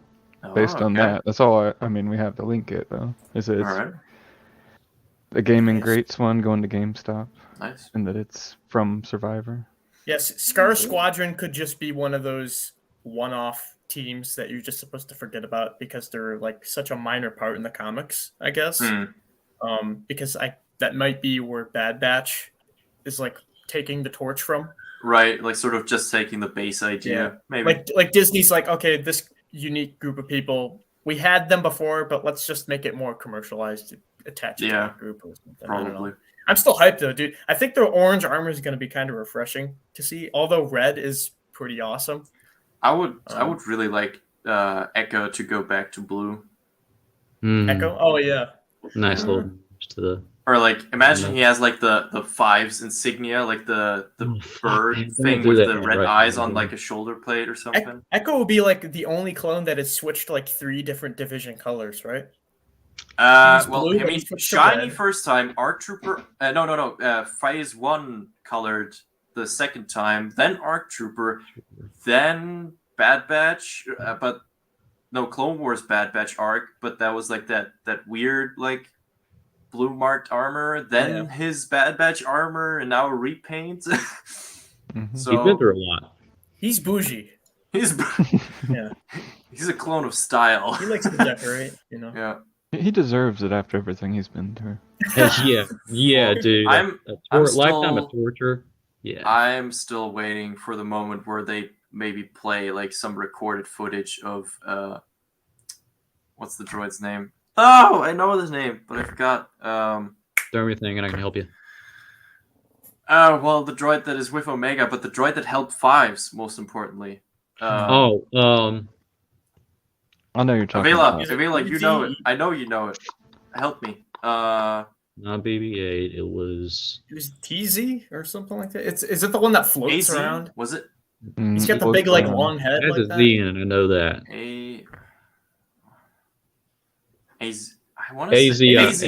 Based on that. That's all I mean, we have to link it, though. It's Alright. a Gaming Greats one going to GameStop. Nice. And that it's from Survivor. Yes, Scar Squadron could just be one of those one-off teams that you're just supposed to forget about because they're like such a minor part in the comics, I guess. Because that might be where Bad Batch is like taking the torch from. Right, like sort of just taking the base idea, maybe. Like Disney's like, okay, this unique group of people, we had them before, but let's just make it more commercialized, attach it to that group or something. Probably. I'm still hyped though, dude. I think the orange armor is going to be kind of refreshing to see, although red is pretty awesome. I would really like Echo to go back to blue. Echo? Oh yeah. Nice little to the. Or like, imagine he has like the Fives insignia, like the bird thing with the red eyes on like a shoulder plate or something. Echo will be like the only clone that has switched like 3 different division colors, right? Well, I mean, shiny first time, ARC Trooper. Phase 1 colored the second time, then ARC Trooper, then Bad Batch, but no, Clone Wars Bad Batch ARC, but that was like that weird like blue marked armor, then his Bad Batch armor, and now a repaint. So he's been through a lot. He's bougie. He's a clone of style. He likes to decorate, you know. Yeah. He deserves it after everything he's been through. Yeah, dude. I'm lifetime of torture. Yeah. I'm still waiting for the moment where they maybe play like some recorded footage of what's the droid's name? Oh, I know his name, but I forgot. Throw me a thing and I can help you. Well, the droid that is with Omega, but the droid that helped Fives, most importantly. I know you're talking about. Avila, you know it. I know you know it. Help me. Not BB-8. It was TZ or something like that. Is it the one that floats AZ? around? Was it? He's got the big like long head. That's like a that. Z in it. I know that. I want to say AZ.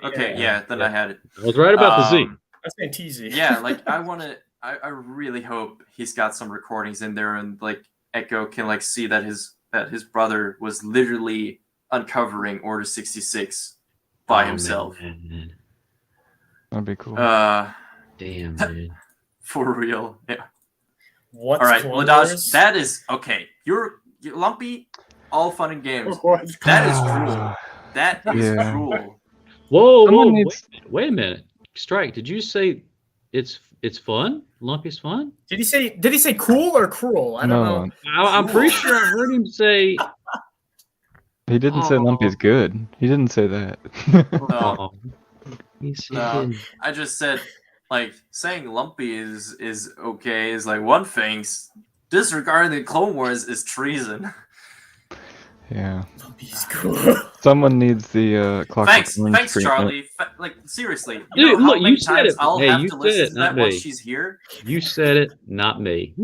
Okay, yeah. Then I had it. I was right about the Z. I was saying TZ. Yeah, like I really hope he's got some recordings in there, and like Echo can like see that his brother was literally uncovering Order 66 by himself. Man. That'd be cool. Damn, dude. For real. Yeah. What's all right, Ladaj, that is okay. You're Lumpy. All fun and games. That is cruel. That is cruel. Whoa! Wait a minute. Strike. Did you say it's fun? Lumpy's fun? Did he say cool or cruel? I don't know. I'm pretty sure I heard him say. He didn't say Lumpy's good. He didn't say that. No. No. I just said like saying Lumpy is okay is like one thing. Disregarding the Clone Wars is treason. Yeah. Lumpy's cool. Someone needs the clock. Thanks, Charlie. Like seriously, dude, look, you said it. I'll have you to said listen it, to that not once me. she's here. You said it, not me.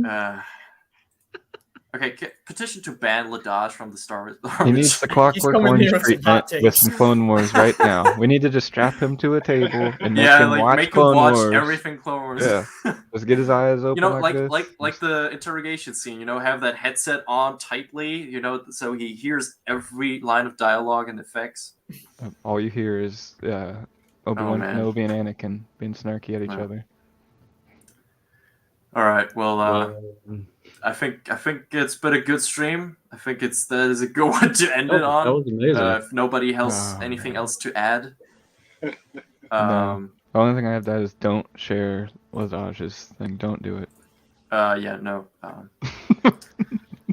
Okay, petition to ban Ladaj from the Star Wars. He needs the Clockwork coming Orange here with some hot treatment with takes. some Clone Wars right now. We need to just strap him to a table and make Yeah, him like watch make him Clone watch Wars. everything Clone Wars. Yeah. Just get his eyes open You know, like this. like the interrogation scene. You know, have that headset on tightly. You know, so he hears every line of dialogue and effects. All you hear is Obi-Wan man. Kenobi and Anakin being snarky at each Oh. other. All right. Well, Well, I think it's been a good stream. I think that is a good one to end it on. that was amazing. If nobody else, Oh, anything man. else to add. No. The only thing I have to add is don't share Ladaj's thing. Don't do it. Yeah, no.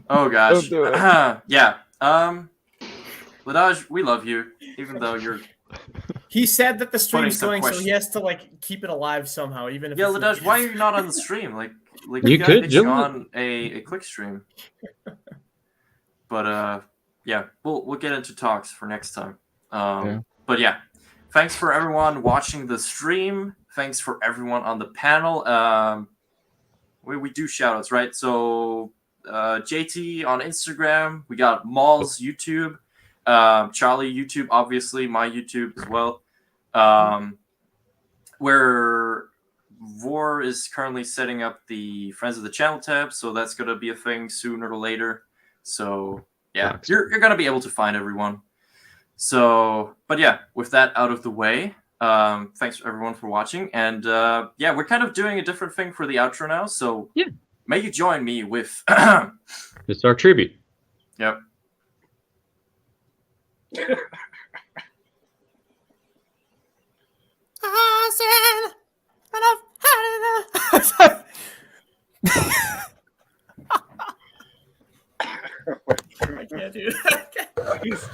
Oh gosh. Don't do it. Yeah. Ladaj, we love you, even though you're. He said that the stream's some going, so questions. he has to like keep it alive somehow, even if. Yeah, it's Ladaj, why are you not on the stream? Like You gotta could get you join. on a quick stream. But yeah, we'll get into talks for next time. Yeah. But yeah, thanks for everyone watching the stream. Thanks for everyone on the panel. We do shout outs, right? So JT on Instagram, we got Maul's YouTube, Charlie YouTube, obviously my YouTube as well. Where Vor is currently setting up the Friends of the Channel tab, so that's gonna be a thing sooner or later. So yeah, you're gonna be able to find everyone. So, but yeah, with that out of the way, thanks everyone for watching, and yeah, we're kind of doing a different thing for the outro now. So Yeah. may you join me with It's our tribute. Yep. I can't do that.